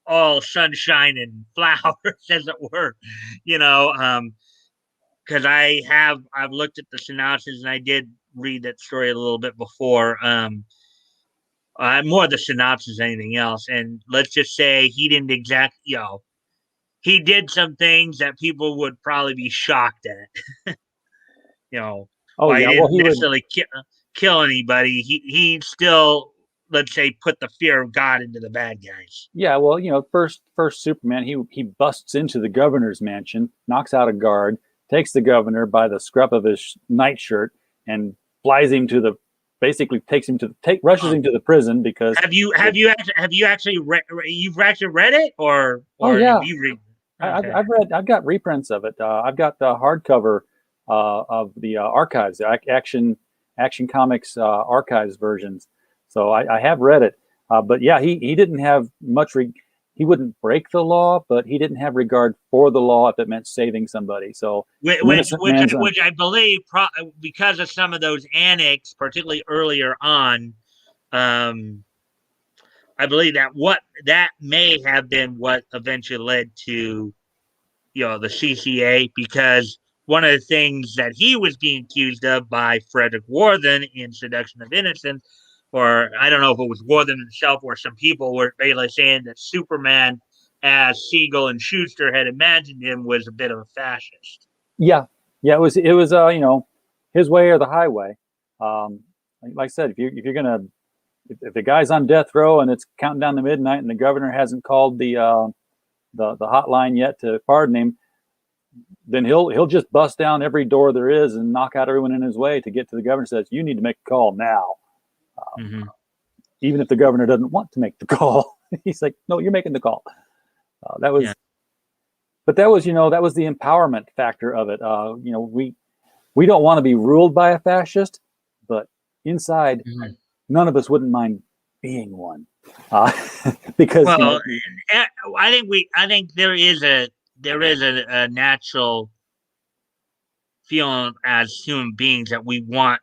all sunshine and flowers, as it were, because I've looked at the synopsis and I did read that story a little bit before. More the synopsis than anything else. And let's just say he didn't exactly, he did some things that people would probably be shocked at. Oh While he yeah, well didn't he would. necessarily kill anybody, he still, let's say, put the fear of God into the bad guys. Yeah, well, first Superman, he busts into the governor's mansion, knocks out a guard, takes the governor by the scruff of his nightshirt, and flies him to the, basically takes him to rushes him to the prison because. Have you actually read? You've actually read it, or Oh have yeah, you read? I've Okay. I've got reprints of it. I've got the hardcover of the archives, the Action Comics archives versions. So I have read it. But yeah, he didn't have much. He wouldn't break the law, but he didn't have regard for the law if it meant saving somebody. So an innocent man's Which I believe, because of some of those annex, particularly earlier on, I believe that may have been what eventually led to, the CCA, because one of the things that he was being accused of by Frederick Warden in Seduction of Innocence, or I don't know if it was Warden himself or some people were basically saying that Superman, as Siegel and Schuster had imagined him, was a bit of a fascist. Yeah, yeah, it was his way or the highway. Like I said, if you're gonna if the guy's on death row and it's counting down to midnight and the governor hasn't called the hotline yet to pardon him, then he'll just bust down every door there is and knock out everyone in his way to get to the governor. Says you need to make a call now, even if the governor doesn't want to make the call. He's like, no, you're making the call. That was, Yeah. but that was that was the empowerment factor of it. We don't want to be ruled by a fascist, but inside, none of us wouldn't mind being one, because Well, I think there is a natural feeling as human beings that we want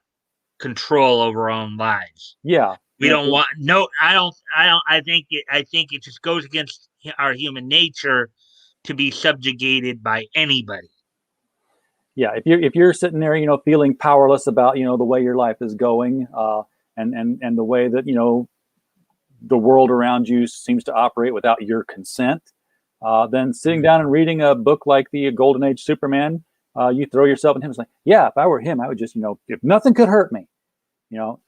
control over our own lives. yeah, We don't want no. I think it just goes against our human nature to be subjugated by anybody. yeah. If you're sitting there, feeling powerless about the way your life is going, and the way that the world around you seems to operate without your consent, then sitting down and reading a book like the Golden Age Superman, you throw yourself in him. It's like, yeah, if I were him, I would just, if nothing could hurt me,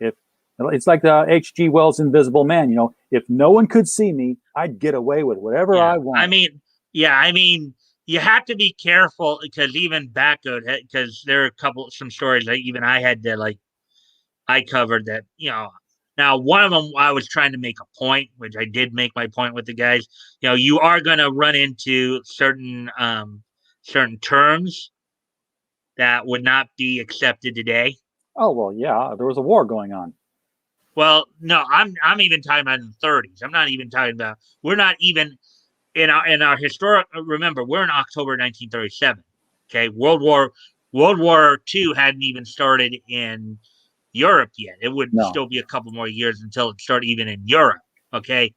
if it's like the H.G. Wells' Invisible Man, if no one could see me, I'd get away with whatever I want. I mean, you have to be careful because even because there are some stories that even I had to I covered that, now one of them I was trying to make a point, which I did make my point with the guys. You are going to run into certain terms that would not be accepted today. Oh, well, yeah, there was a war going on. Well, no, I'm even talking about in the 30s. I'm not even talking about, we're not even in our historic, remember, we're in October 1937. Okay. World War II hadn't even started in Europe yet. It would still be a couple more years until it started even in Europe. Okay.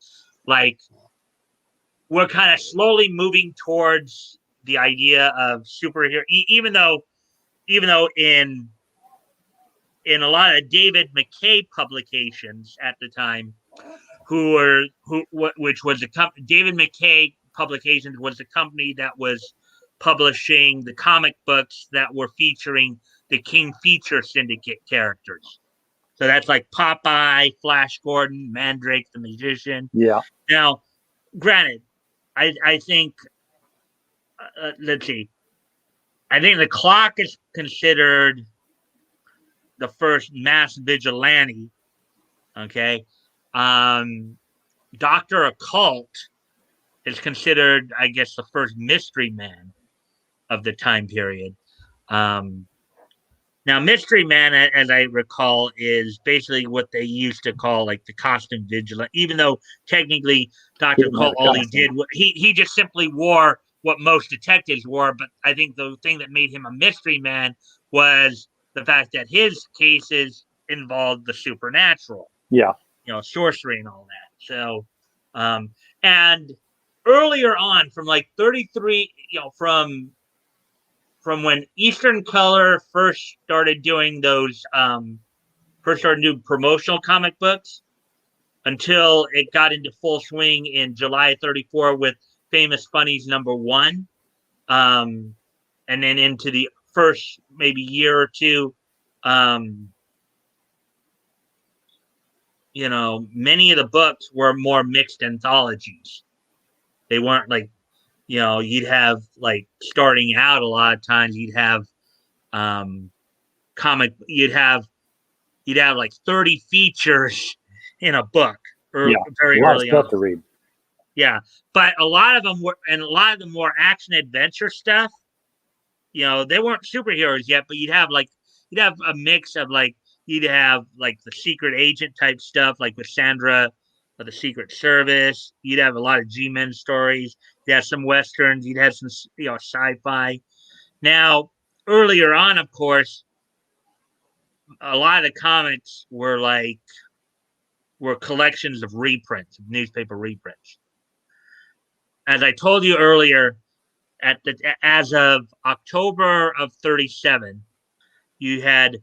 We're kind of slowly moving towards the idea of superhero, even though in a lot of David McKay publications at the time, which was David McKay Publications was the company that was publishing the comic books that were featuring the King Feature Syndicate characters. So that's like Popeye, Flash Gordon, Mandrake the Magician. Yeah. Now, granted, I think, let's see, I think the Clock is considered the first mass vigilante. Okay. Dr. Occult is considered, I guess, the first mystery man of the time period. Now, Mystery Man, as I recall, is basically what they used to call the costume vigilant, even though technically Dr. Occult, all he did, he just simply wore what most detectives wore. But I think the thing that made him a Mystery Man was the fact that his cases involved the supernatural. Yeah. Sorcery and all that. So, and earlier on, from like 33, from when Eastern Color first started doing those, first started doing promotional comic books, until it got into full swing in July of 34 with Famous Funnies #1. And then into the first maybe year or two, many of the books were more mixed anthologies. They weren't like, you'd have like starting out a lot of times you'd have you'd have like 30 features in a book or very a lot of early stuff on. to read. Yeah, but a lot of them were, and a lot of the more action adventure stuff, they weren't superheroes yet, but you'd have a mix of like, you'd have like the secret agent type stuff, like with Sandra of the Secret Service. You'd have a lot of G-Men stories. You'd have some westerns. You'd have some, sci-fi. Now, earlier on, of course, a lot of the comics were collections of reprints, of newspaper reprints. As I told you earlier, as of October of 37, you had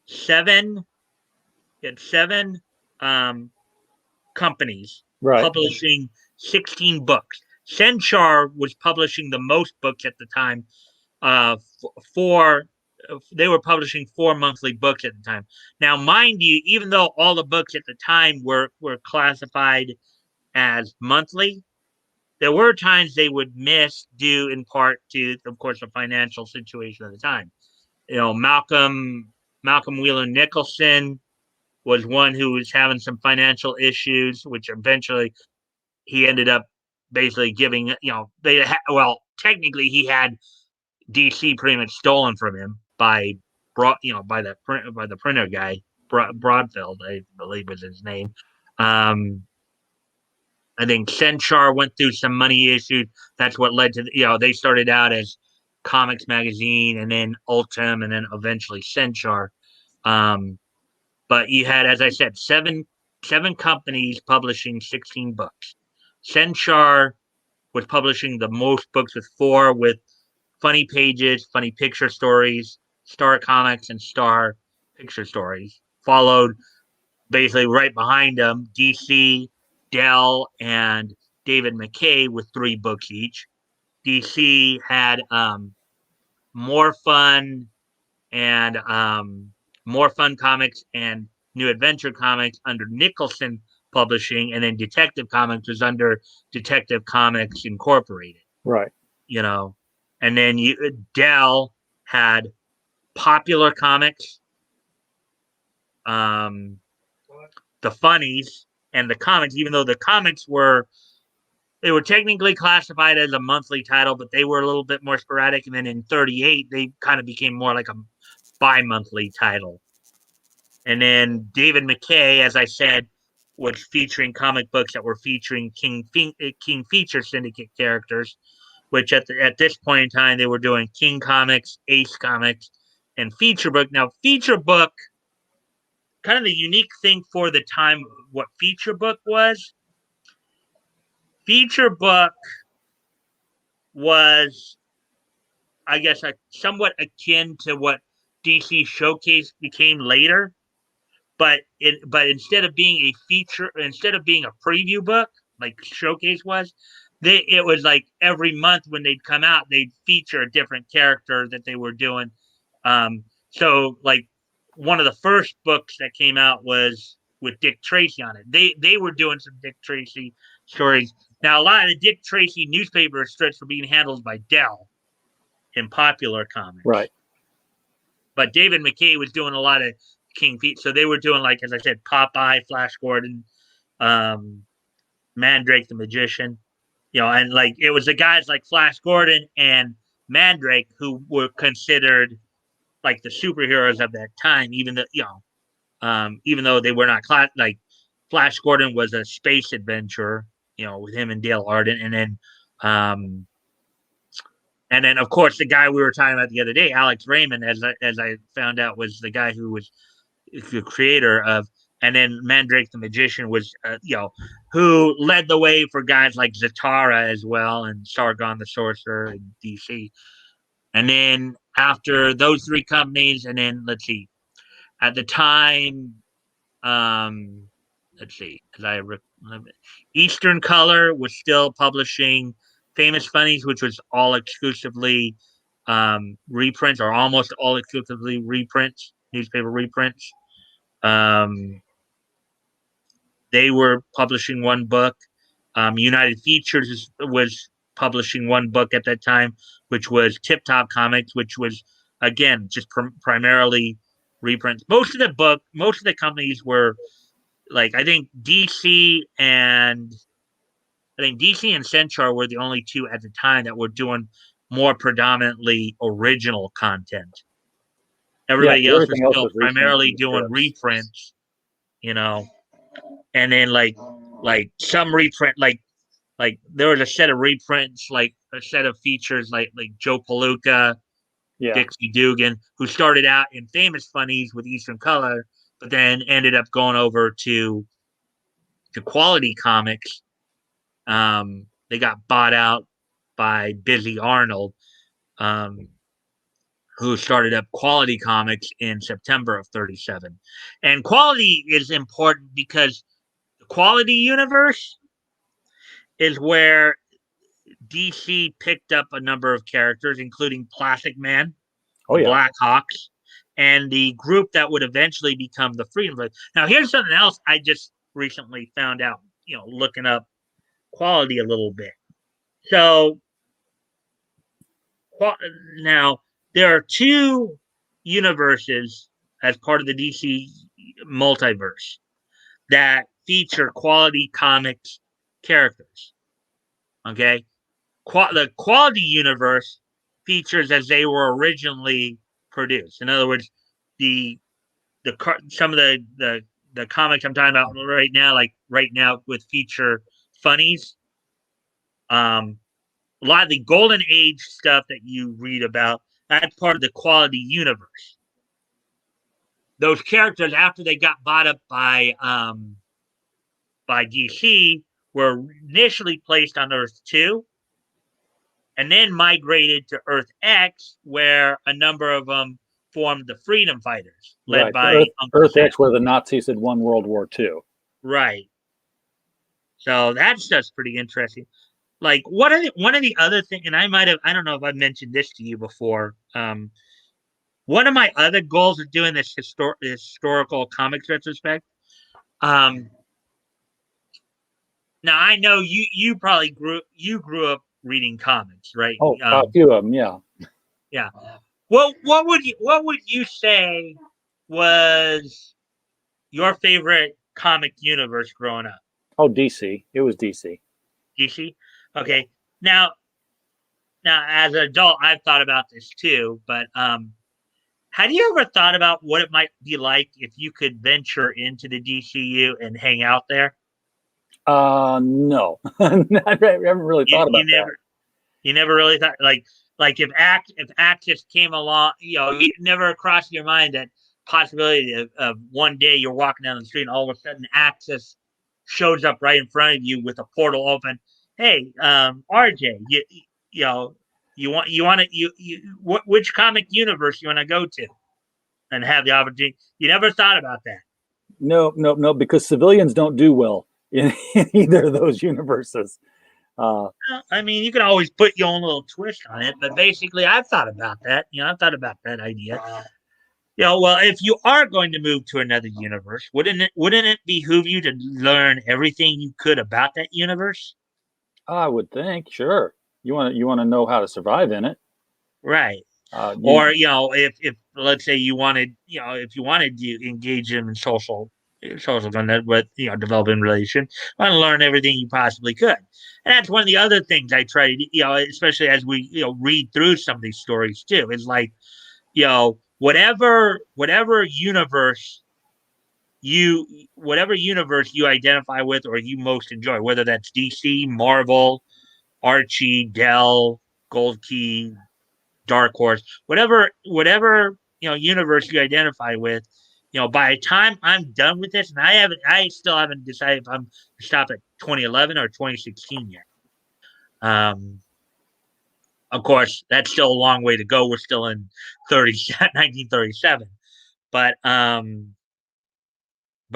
seven companies publishing 16 books. Senchar was publishing the most books at the time. They were publishing 4 monthly books at the time. Now, mind you, even though all the books at the time were classified as monthly, there were times they would miss, due in part to, of course, the financial situation at the time. Malcolm Wheeler Nicholson was one who was having some financial issues, which eventually he ended up basically giving. Technically he had DC pretty much stolen from him by the printer guy, Broadfield, I believe was his name. I think Senchar went through some money issues. That's what led to, they started out as Comics Magazine and then Ultim and then eventually Senchar. But you had, as I said, seven companies publishing 16 books. Senchar was publishing the most books with 4, with Funny Pages, Funny Picture Stories, Star Comics, and Star Picture Stories. Followed basically right behind them, DC, Dell, and David McKay with 3 books each. DC had More Fun and More Fun Comics and New Adventure Comics under Nicholson Publishing, and then Detective Comics was under Detective Comics Incorporated. Right. And then Dell had Popular Comics, the Funnies, and the Comics, even though the comics were technically classified as a monthly title, but they were a little bit more sporadic. And then in 38, they kind of became more like a bi-monthly title. And then David McKay, as I said, was featuring comic books that were featuring King Feature Syndicate characters, which at this point in time, they were doing King Comics, Ace Comics, and Feature Book. Now, Feature Book, kind of the unique thing for the time, what Feature Book was. Feature Book was, I guess, somewhat akin to what DC Showcase became later. But instead of being a preview book like Showcase was, it was like every month when they'd come out, they'd feature a different character that they were doing. So like one of the first books that came out was with Dick Tracy on it. They were doing some Dick Tracy stories. Now, a lot of the Dick Tracy newspaper strips were being handled by Dell in Popular Comics. Right. But David McKay was doing a lot of King Feet. So they were doing, like, as I said, Popeye, Flash Gordon, Mandrake the Magician, and like it was the guys like Flash Gordon and Mandrake who were considered like the superheroes of that time, even though they were not like Flash Gordon was a space adventurer, with him and Dale Arden, and then of course the guy we were talking about the other day, Alex Raymond, as I found out, was the guy who was the creator of And then Mandrake the Magician was, who led the way for guys like Zatara as well, and Sargon the Sorcerer in DC. And then after those three companies, and then let's see, at the time, let's see, Eastern Color was still publishing Famous Funnies, which was all exclusively reprints, or almost all exclusively reprints, newspaper reprints. They were publishing one book. United Features was publishing one book at that time, which was Tip Top Comics, which was again just primarily reprints. Most of the companies were like I think DC and Centaur were the only two at the time that were doing more predominantly original content. Everybody else was still primarily doing reprints, and then like some reprint, like there was a set of reprints, like a set of features, like Joe Palooka, Dixie Dugan, who started out in Famous Funnies with Eastern Color, but then ended up going over to Quality Comics. They got bought out by Busy Arnold, who started up Quality Comics in September of 37. And Quality is important because the Quality universe is where DC picked up a number of characters, including Plastic Man, Blackhawks, and the group that would eventually become the Freedom Fighters. Now, here's something else I just recently found out, looking up Quality a little bit. So, now, there are two universes as part of the DC multiverse that feature Quality Comics characters. Okay? The Quality universe features as they were originally produced. In other words, some of the comics I'm talking about right now with feature funnies, a lot of the Golden Age stuff that you read about, that's part of the Quality universe. Those characters, after they got bought up by DC, were initially placed on Earth 2, and then migrated to Earth X, where a number of them formed the Freedom Fighters, led by Earth X, where the Nazis had won World War II. Right. So that stuff's pretty interesting. Like, one of the other things, and I don't know if I've mentioned this to you before. One of my other goals of doing this historical comics retrospect. Now I know you probably grew up reading comics, right? Oh, a few of them, yeah. Yeah. Well, what would you say was your favorite comic universe growing up? Oh, DC. It was DC. DC? Okay. Now as an adult, I've thought about this too, but have you ever thought about what it might be like if you could venture into the DCU and hang out there? No. I haven't really thought about that. You never really thought, like if Axis came along, it never crossed your mind that possibility of one day you're walking down the street and all of a sudden Axis shows up right in front of you with a portal open. Hey, RJ, which comic universe you want to go to and have the opportunity? You never thought about that? No, because civilians don't do well in either of those universes. I mean, you can always put your own little twist on it, but basically, I've thought about that. I've thought about that idea. Well, if you are going to move to another universe, wouldn't it behoove you to learn everything you could about that universe? I would think, sure. You want to know how to survive in it, right? Or if let's say you wanted to engage them in social content with developing relation, want to learn everything you possibly could. And that's one of the other things I try to especially as we read through some of these stories too, is like whatever universe you identify with or you most enjoy, whether that's DC, Marvel, Archie, Dell, Gold Key, Dark Horse, whatever universe you identify with, by the time I'm done with this, and I still haven't decided if I'm to stop at 2011 or 2016 yet. Of course, that's still a long way to go. We're still in 1937, but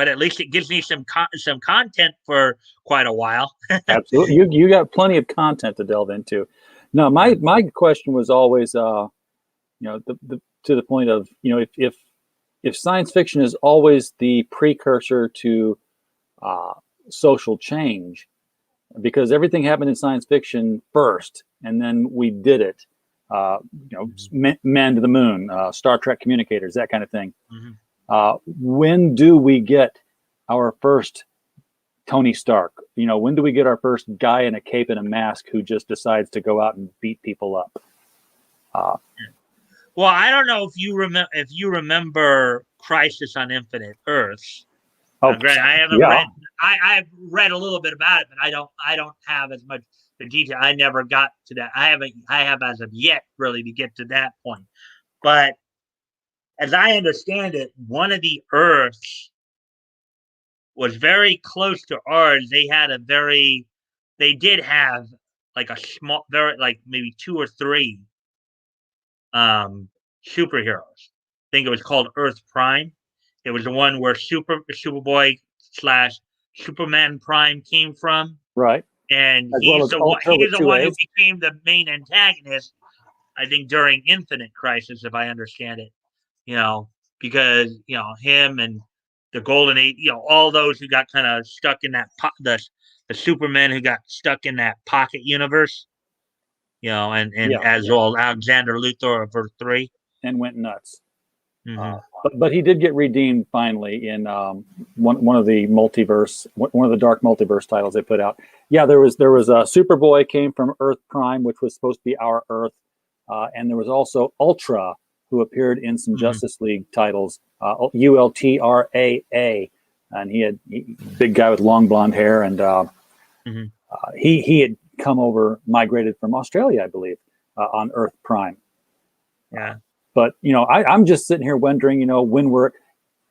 at least it gives me some content for quite a while. Absolutely, you got plenty of content to delve into. No, my question was always, to the point of, if science fiction is always the precursor to social change, because everything happened in science fiction first, and then we did it. Men to the moon, Star Trek communicators, that kind of thing. When do we get our first Tony Stark? When do we get our first guy in a cape and a mask who just decides to go out and beat people up? Well, I don't know if you remember Crisis on Infinite Earths. Granted, I haven't read. I've read a little bit about it, but I don't have as much the detail. I never got to that. I have as of yet really to get to that point. But as I understand it, one of the Earths was very close to ours. They did have like a small, very like maybe 2 or 3 superheroes. I think it was called Earth Prime. It was the one where Superboy / Superman Prime came from. Right. And he's the one who became the main antagonist, I think, during Infinite Crisis, if I understand it. Because him and the Golden Age, all those who got kind of stuck in that the Supermen who got stuck in that pocket universe, as well Alexander Luthor of Earth 3 and went nuts. But he did get redeemed finally in one of the multiverse, one of the dark multiverse titles they put out. Yeah, there was a Superboy came from Earth Prime, which was supposed to be our Earth, and there was also Ultra, who appeared in some Justice League titles, Ultraa, and he big guy with long blonde hair, and he had come over, migrated from Australia, I believe, on Earth Prime. Yeah. But I'm just sitting here wondering, when we're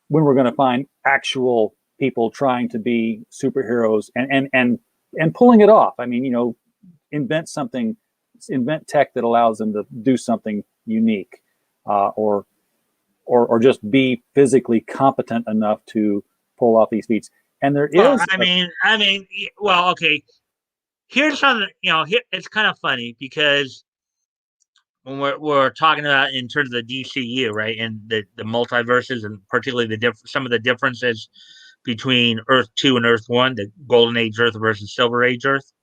going to find actual people trying to be superheroes and pulling it off. I mean, invent tech that allows them to do something unique, or just be physically competent enough to pull off these feats. And there is. Well, okay. Here's something. It's kind of funny because when we're talking about in terms of the DCU, right, and the multiverses, and particularly some of the differences between Earth 2 and Earth 1, the Golden Age Earth versus Silver Age Earth.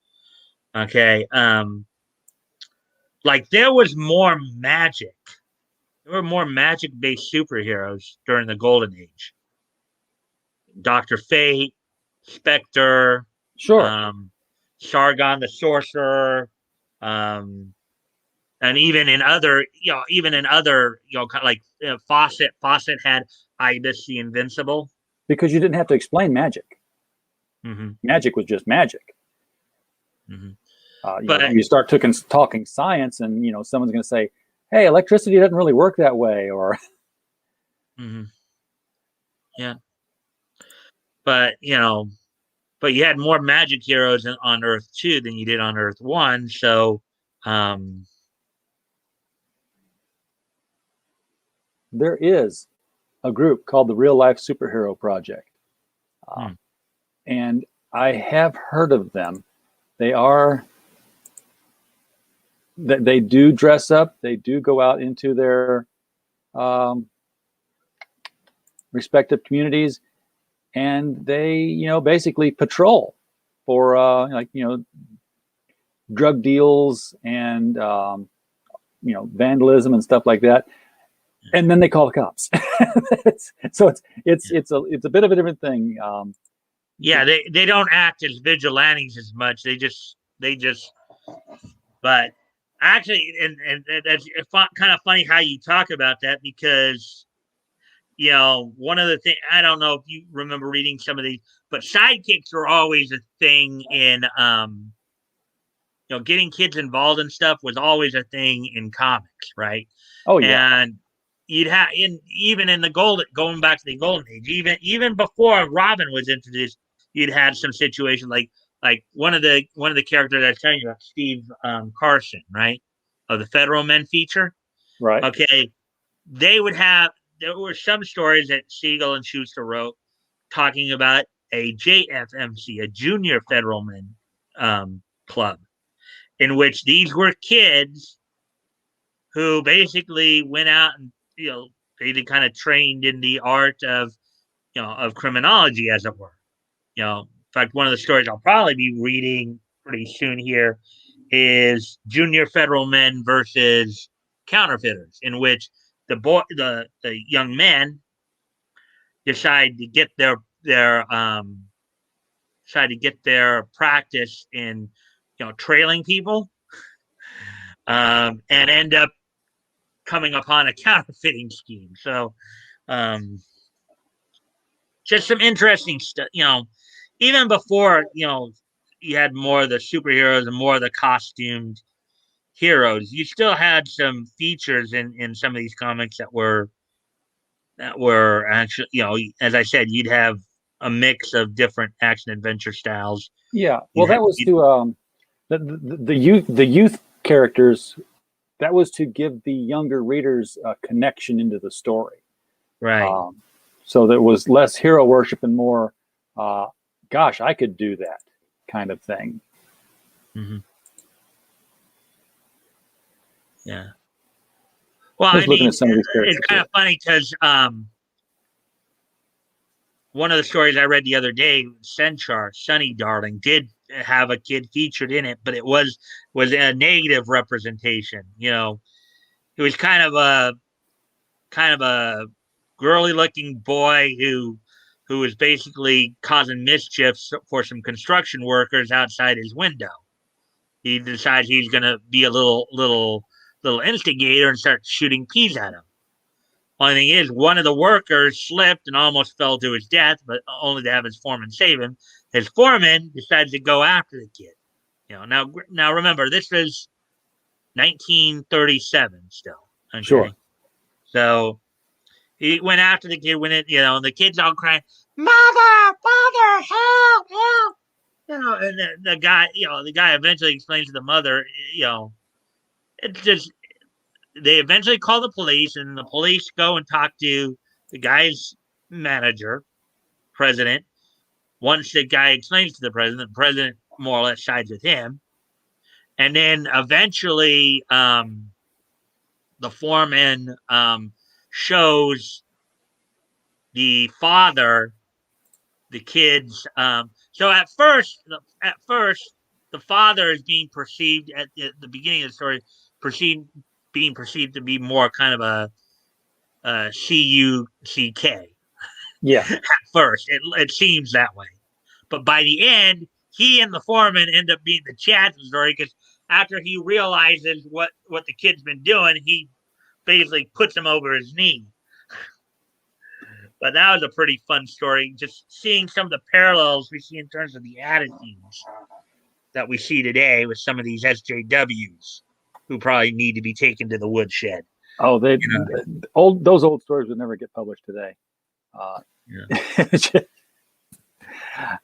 Okay, like there was more magic. There were more magic-based superheroes during the Golden Age. Dr. Fate, Spectre, sure, Sargon the Sorcerer, and even in other, kind of like Fawcett. Fawcett had Ibis the Invincible. Because you didn't have to explain magic. Magic was just magic. But you start talking science, and someone's going to say, "Hey, electricity doesn't really work that way," or. Yeah. But you had more magic heroes on Earth 2 than you did on Earth 1, so. There is a group called the Real Life Superhero Project. And I have heard of them. They do dress up. They do go out into their respective communities, and they, basically patrol for drug deals and vandalism and stuff like that. And then they call the cops. So it's a bit of a different thing. They don't act as vigilantes as much. They just. But actually, and that's kind of funny how you talk about that, because one of the things, I don't know if you remember reading some of these, but sidekicks are always a thing in getting kids involved in stuff was always a thing in comics, right? Oh yeah. And even in the going back to the golden age, even before Robin was introduced, you'd had some situation like one of the characters I was telling you about, Steve Carson, right, of the Federal Men feature. Right. Okay, there were some stories that Siegel and Schuster wrote talking about a JFMC, a Junior Federal Men club, in which these were kids who basically went out and they kind of trained in the art of of criminology, as it were. In fact, one of the stories I'll probably be reading pretty soon here is Junior Federal Men versus Counterfeiters, in which the young men decide to get their practice in trailing people, and end up coming upon a counterfeiting scheme. So, just some interesting stuff. Even before you had more of the superheroes and more of the costumed heroes, you still had some features in some of these comics that were actually, as I said, you'd have a mix of different action adventure styles. Yeah. Well, that was to the youth characters. That was to give the younger readers a connection into the story. Right. So there was less hero worship and more, gosh, I could do that kind of thing. Mm-hmm. Yeah. Well, I was looking at some of these characters. It's kind of funny because one of the stories I read the other day, Senchar, Sunny Darling, did have a kid featured in it, but it was a negative representation. It was kind of a girly looking boy who was basically causing mischief for some construction workers outside his window. He decides he's going to be a little instigator and start shooting peas at him. Only thing is, one of the workers slipped and almost fell to his death, but only to have his foreman save him. His foreman decides to go after the kid. Now remember, this was 1937 still. Okay? Sure. So he went after the kid when and the kid's all crying, "Mother, father, help, help!" And the guy eventually explains to the mother, it's just they eventually call the police, and the police go and talk to the guy's manager, president. Once the guy explains to the president more or less sides with him, and then eventually the foreman shows the father the kids. So at first, the father is being perceived at the beginning of the story, being perceived to be more kind of a CUCK. Yeah. At first, it seems that way, but by the end, he and the foreman end up being the Chad story, because after he realizes what the kid's been doing, he basically puts him over his knee. But that was a pretty fun story, just seeing some of the parallels we see in terms of the attitudes that we see today with some of these SJWs who probably need to be taken to the woodshed. Oh, those old stories would never get published today. Yeah.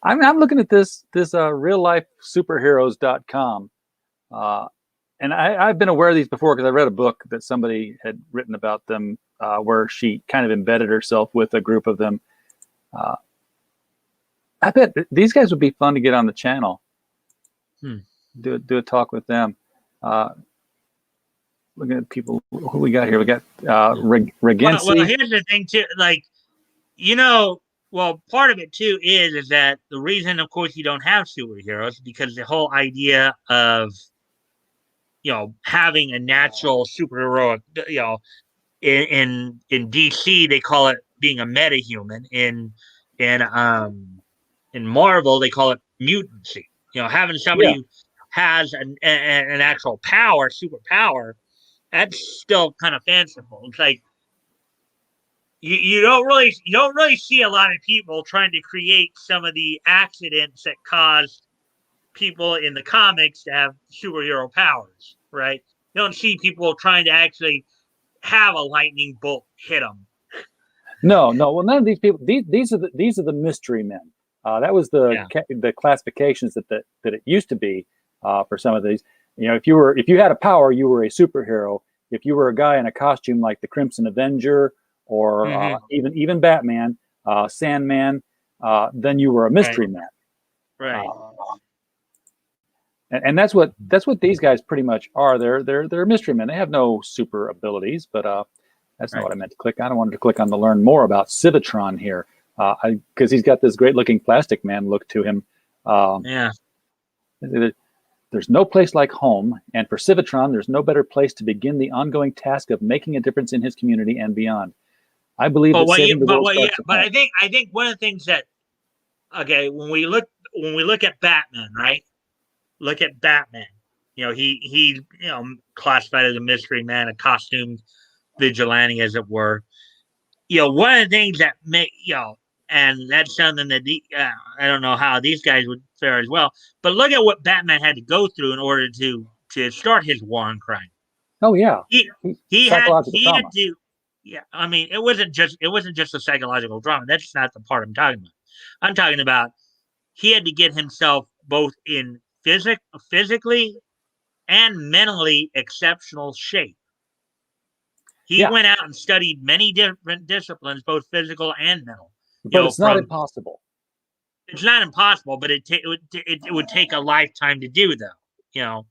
I'm looking at this reallifesuperheroes.com. And I've been aware of these before because I read a book that somebody had written about them, where she kind of embedded herself with a group of them. I bet these guys would be fun to get on the channel. Do a talk with them. Looking at people who we got here. We got Regency. Well, here's the thing too. Part of it too is that the reason, of course, you don't have superheroes, because the whole idea of having a natural superhero, in DC they call it being a metahuman. In Marvel they call it mutancy. Having somebody who has an actual power, superpower, that's still kind of fanciful. It's like you don't really see a lot of people trying to create some of the accidents that caused people in the comics to have superhero powers, right? You don't see people trying to actually have a lightning bolt hit him. No. Well, none of these people. These are the mystery men. That was the classifications that it used to be for some of these. You know, if you had a power, you were a superhero. If you were a guy in a costume like the Crimson Avenger or even Batman, Sandman, then you were a mystery man. Right. And that's what these guys pretty much are. They're mystery men. They have no super abilities, but that's not what I meant to click on. I wanted to click on to learn more about Civitron here, because he's got this great looking plastic man look to him. There's no place like home, and for Civitron, there's no better place to begin the ongoing task of making a difference in his community and beyond. I believe that saving the world starts at home. I think one of the things that when we look at Batman, right? Look at Batman. You know, he classified as a mystery man, a costumed vigilante, as it were. You know, one of the things that and that's something that I don't know how these guys would fare as well. But look at what Batman had to go through in order to start his war on crime. Oh yeah, he had to. Yeah, I mean, it wasn't just a psychological drama. That's not the part I'm talking about. I'm talking about he had to get himself both in physically and mentally exceptional shape. He went out and studied many different disciplines, both physical and mental. But it's not impossible. It's not impossible, but it would take a lifetime to do, though. You know,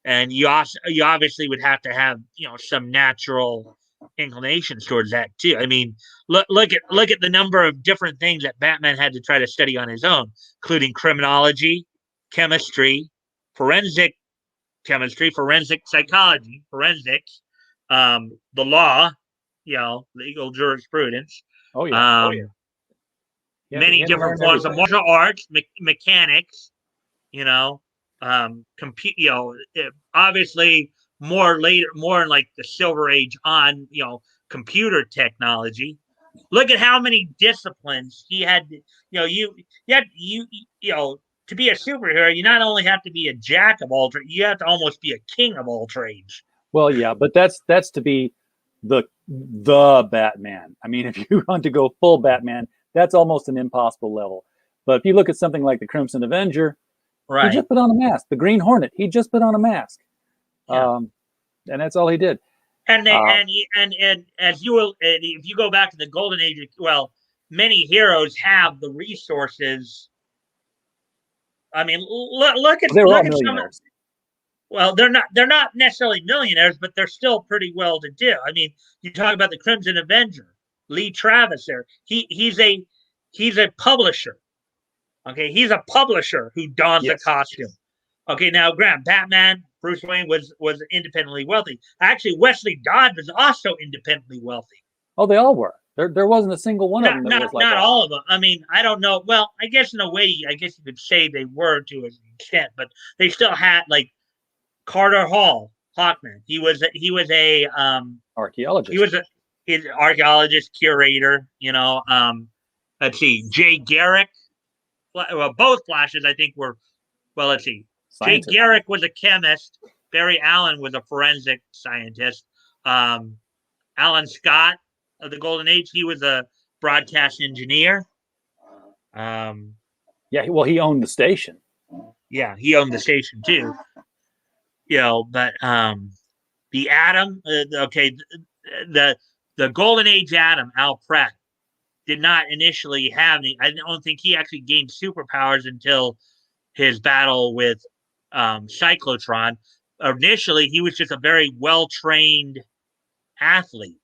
and you obviously would have to have some natural inclinations towards that too. I mean, look at the number of different things that Batman had to try to study on his own, including criminology, chemistry, forensic psychology, forensics, the law, legal jurisprudence. Many different forms of martial arts, mechanics, obviously more in like the Silver Age on, computer technology. Look at how many disciplines he had. To be a superhero, you not only have to be a jack of all trades, you have to almost be a king of all trades. Well, yeah, but that's to be the Batman. I mean, if you want to go full Batman, that's almost an impossible level. But if you look at something like the Crimson Avenger, he just put on a mask. The Green Hornet, he just put on a mask, and that's all he did. And as you will, if you go back to the Golden Age, well, many heroes have the resources. I mean, look at millionaires. Well, they're not necessarily millionaires, but they're still pretty well to do. I mean, you talk about the Crimson Avenger, Lee Travis. There, he's a publisher. Okay, he's a publisher who dons a costume. Okay, now, Graham, Batman, Bruce Wayne was independently wealthy. Actually, Wesley Dodds was also independently wealthy. Oh, they all were. There wasn't a single one of them that was like not that. all of them. I mean, I don't know. Well, I guess in a way, you could say they were to an extent, but they still had like Carter Hawkman. He was a archaeologist. He's an archaeologist, curator. Let's see, Jay Garrick. Well, both Flashes, I think, were. Well, let's see. Scientist. Jay Garrick was a chemist. Barry Allen was a forensic scientist. Alan Scott of the Golden Age, he was a broadcast engineer. Well, he owned the station. Yeah, he owned the station too. But the Atom, the Golden Age Atom, Al Pratt, did not initially have any. I don't think he actually gained superpowers until his battle with Cyclotron. Initially, he was just a very well-trained athlete.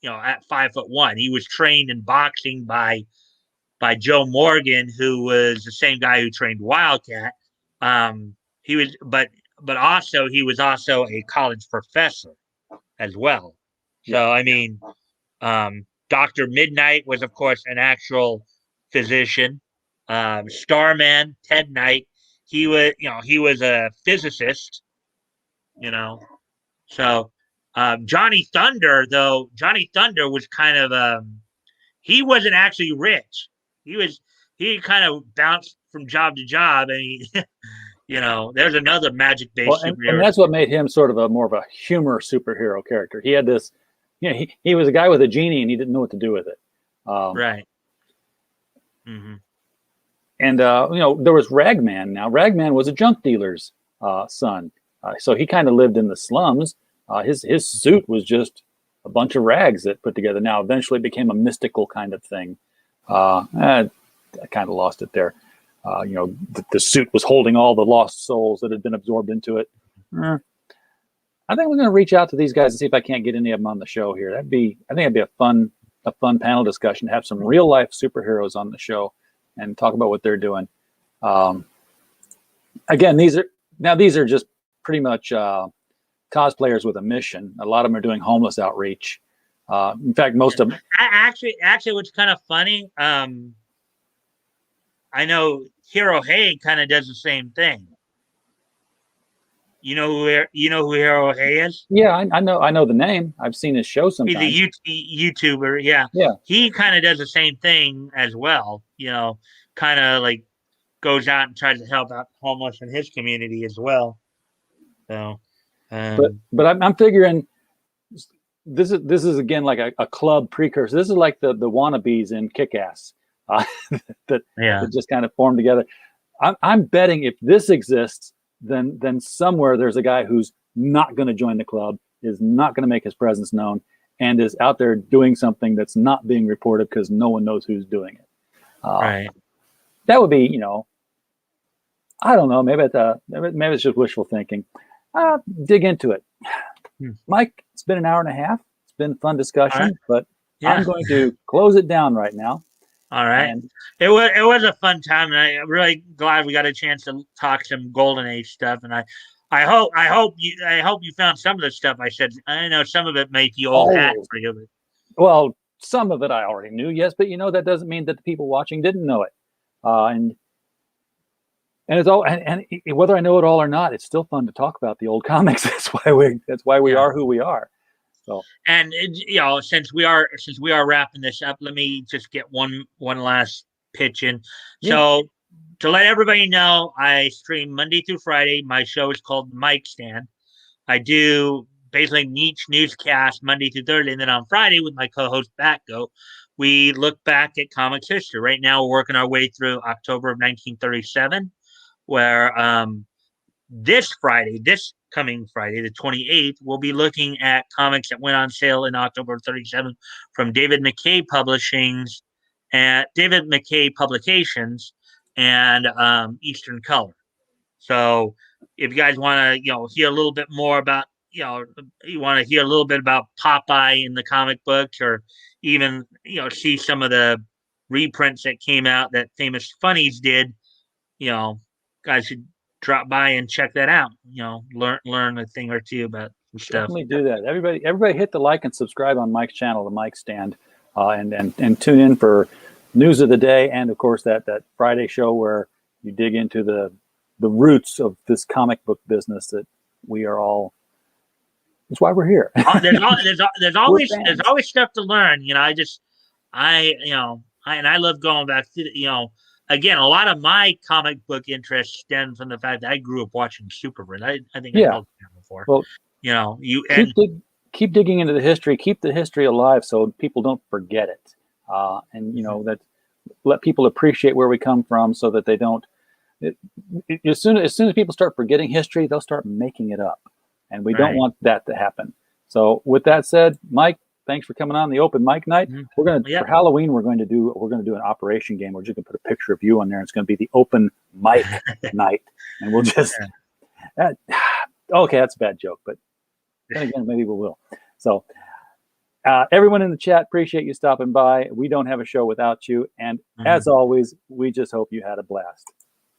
At 5'1", he was trained in boxing by Joe Morgan, who was the same guy who trained Wildcat. He was, but also he was also a college professor as well. So I mean, Dr. Midnight was, of course, an actual physician. Starman, Ted Knight, he was a physicist. So Johnny Thunder was kind of he wasn't actually rich. He kind of bounced from job to job, and there's another magic-based superhero. And that's what made him sort of more of a humor superhero character. He had this Yeah, he was a guy with a genie, and he didn't know what to do with it. Right. Mm-hmm. And there was Ragman. Now, Ragman was a junk dealer's son, so he kind of lived in the slums. His suit was just a bunch of rags that put together. Now, eventually, it became a mystical kind of thing. I kind of lost it there. The suit was holding all the lost souls that had been absorbed into it. I think we're going to reach out to these guys and see if I can't get any of them on the show here. I think it'd be a fun panel discussion to have some real life superheroes on the show and talk about what they're doing. Again, these are just pretty much cosplayers with a mission. A lot of them are doing homeless outreach. In fact, most of them. Actually, what's kind of funny, I know Hero Hay kind of does the same thing. You know who Hero Hay is? Yeah, I know the name. I've seen his show sometimes. He's a YouTuber. Yeah. Yeah. He kind of does the same thing as well. Kind of like goes out and tries to help out homeless in his community as well. So, but I'm figuring this is again like a club precursor. This is like the wannabes in Kick-Ass that just kind of formed together. I'm betting if this exists, then somewhere there's a guy who's not going to join the club, is not going to make his presence known, and is out there doing something that's not being reported because no one knows who's doing it. Right. That would be, I don't know. Maybe it's just wishful thinking. Dig into it. Mike, it's been an hour and a half. It's been a fun discussion, but I'm going to close it down right now. All right. And it was a fun time, and I'm really glad we got a chance to talk some Golden Age stuff. And I hope you found some of the stuff I said. I know some of it may be old hat for you. Well, some of it I already knew, yes, but that doesn't mean that the people watching didn't know it. And it's all and whether I know it all or not, it's still fun to talk about the old comics. That's why we are who we are. So, and since we are wrapping this up, let me just get one last pitch in. Yeah. So to let everybody know, I stream Monday through Friday. My show is called Mic Stand. I do basically each newscast Monday through Thursday, and then on Friday with my co-host Batgo, we look back at comics history. Right now, we're working our way through October of 1937, where this coming Friday, the 28th, we'll be looking at comics that went on sale in October of 37 from David McKay Publications and Eastern Color. So if you guys want to, hear a little bit more about, you want to hear a little bit about Popeye in the comic books, or even, see some of the reprints that came out that Famous Funnies did, guys should drop by and check that out. Learn a thing or two about some stuff. Definitely do that. Everybody hit the like and subscribe on Mike's channel, the Mic Stand, and tune in for news of the day, and of course that Friday show where you dig into the roots of this comic book business that we are all. That's why we're here. There's always stuff to learn. I love going back to Again, a lot of my comic book interests stem from the fact that I grew up watching Superman. I think I told you before. Well, keep digging into the history, keep the history alive, so people don't forget it, that let people appreciate where we come from, so that they don't. As soon as people start forgetting history, they'll start making it up, and we don't want that to happen. So, with that said, Mike, thanks for coming on the open mic night. We're going to for Halloween. We're going to do an operation game. We're just going to put a picture of you on there. And it's going to be the open mic night, and we'll just. Okay, that's a bad joke, but then again, maybe we will. So, everyone in the chat, appreciate you stopping by. We don't have a show without you, and as always, we just hope you had a blast.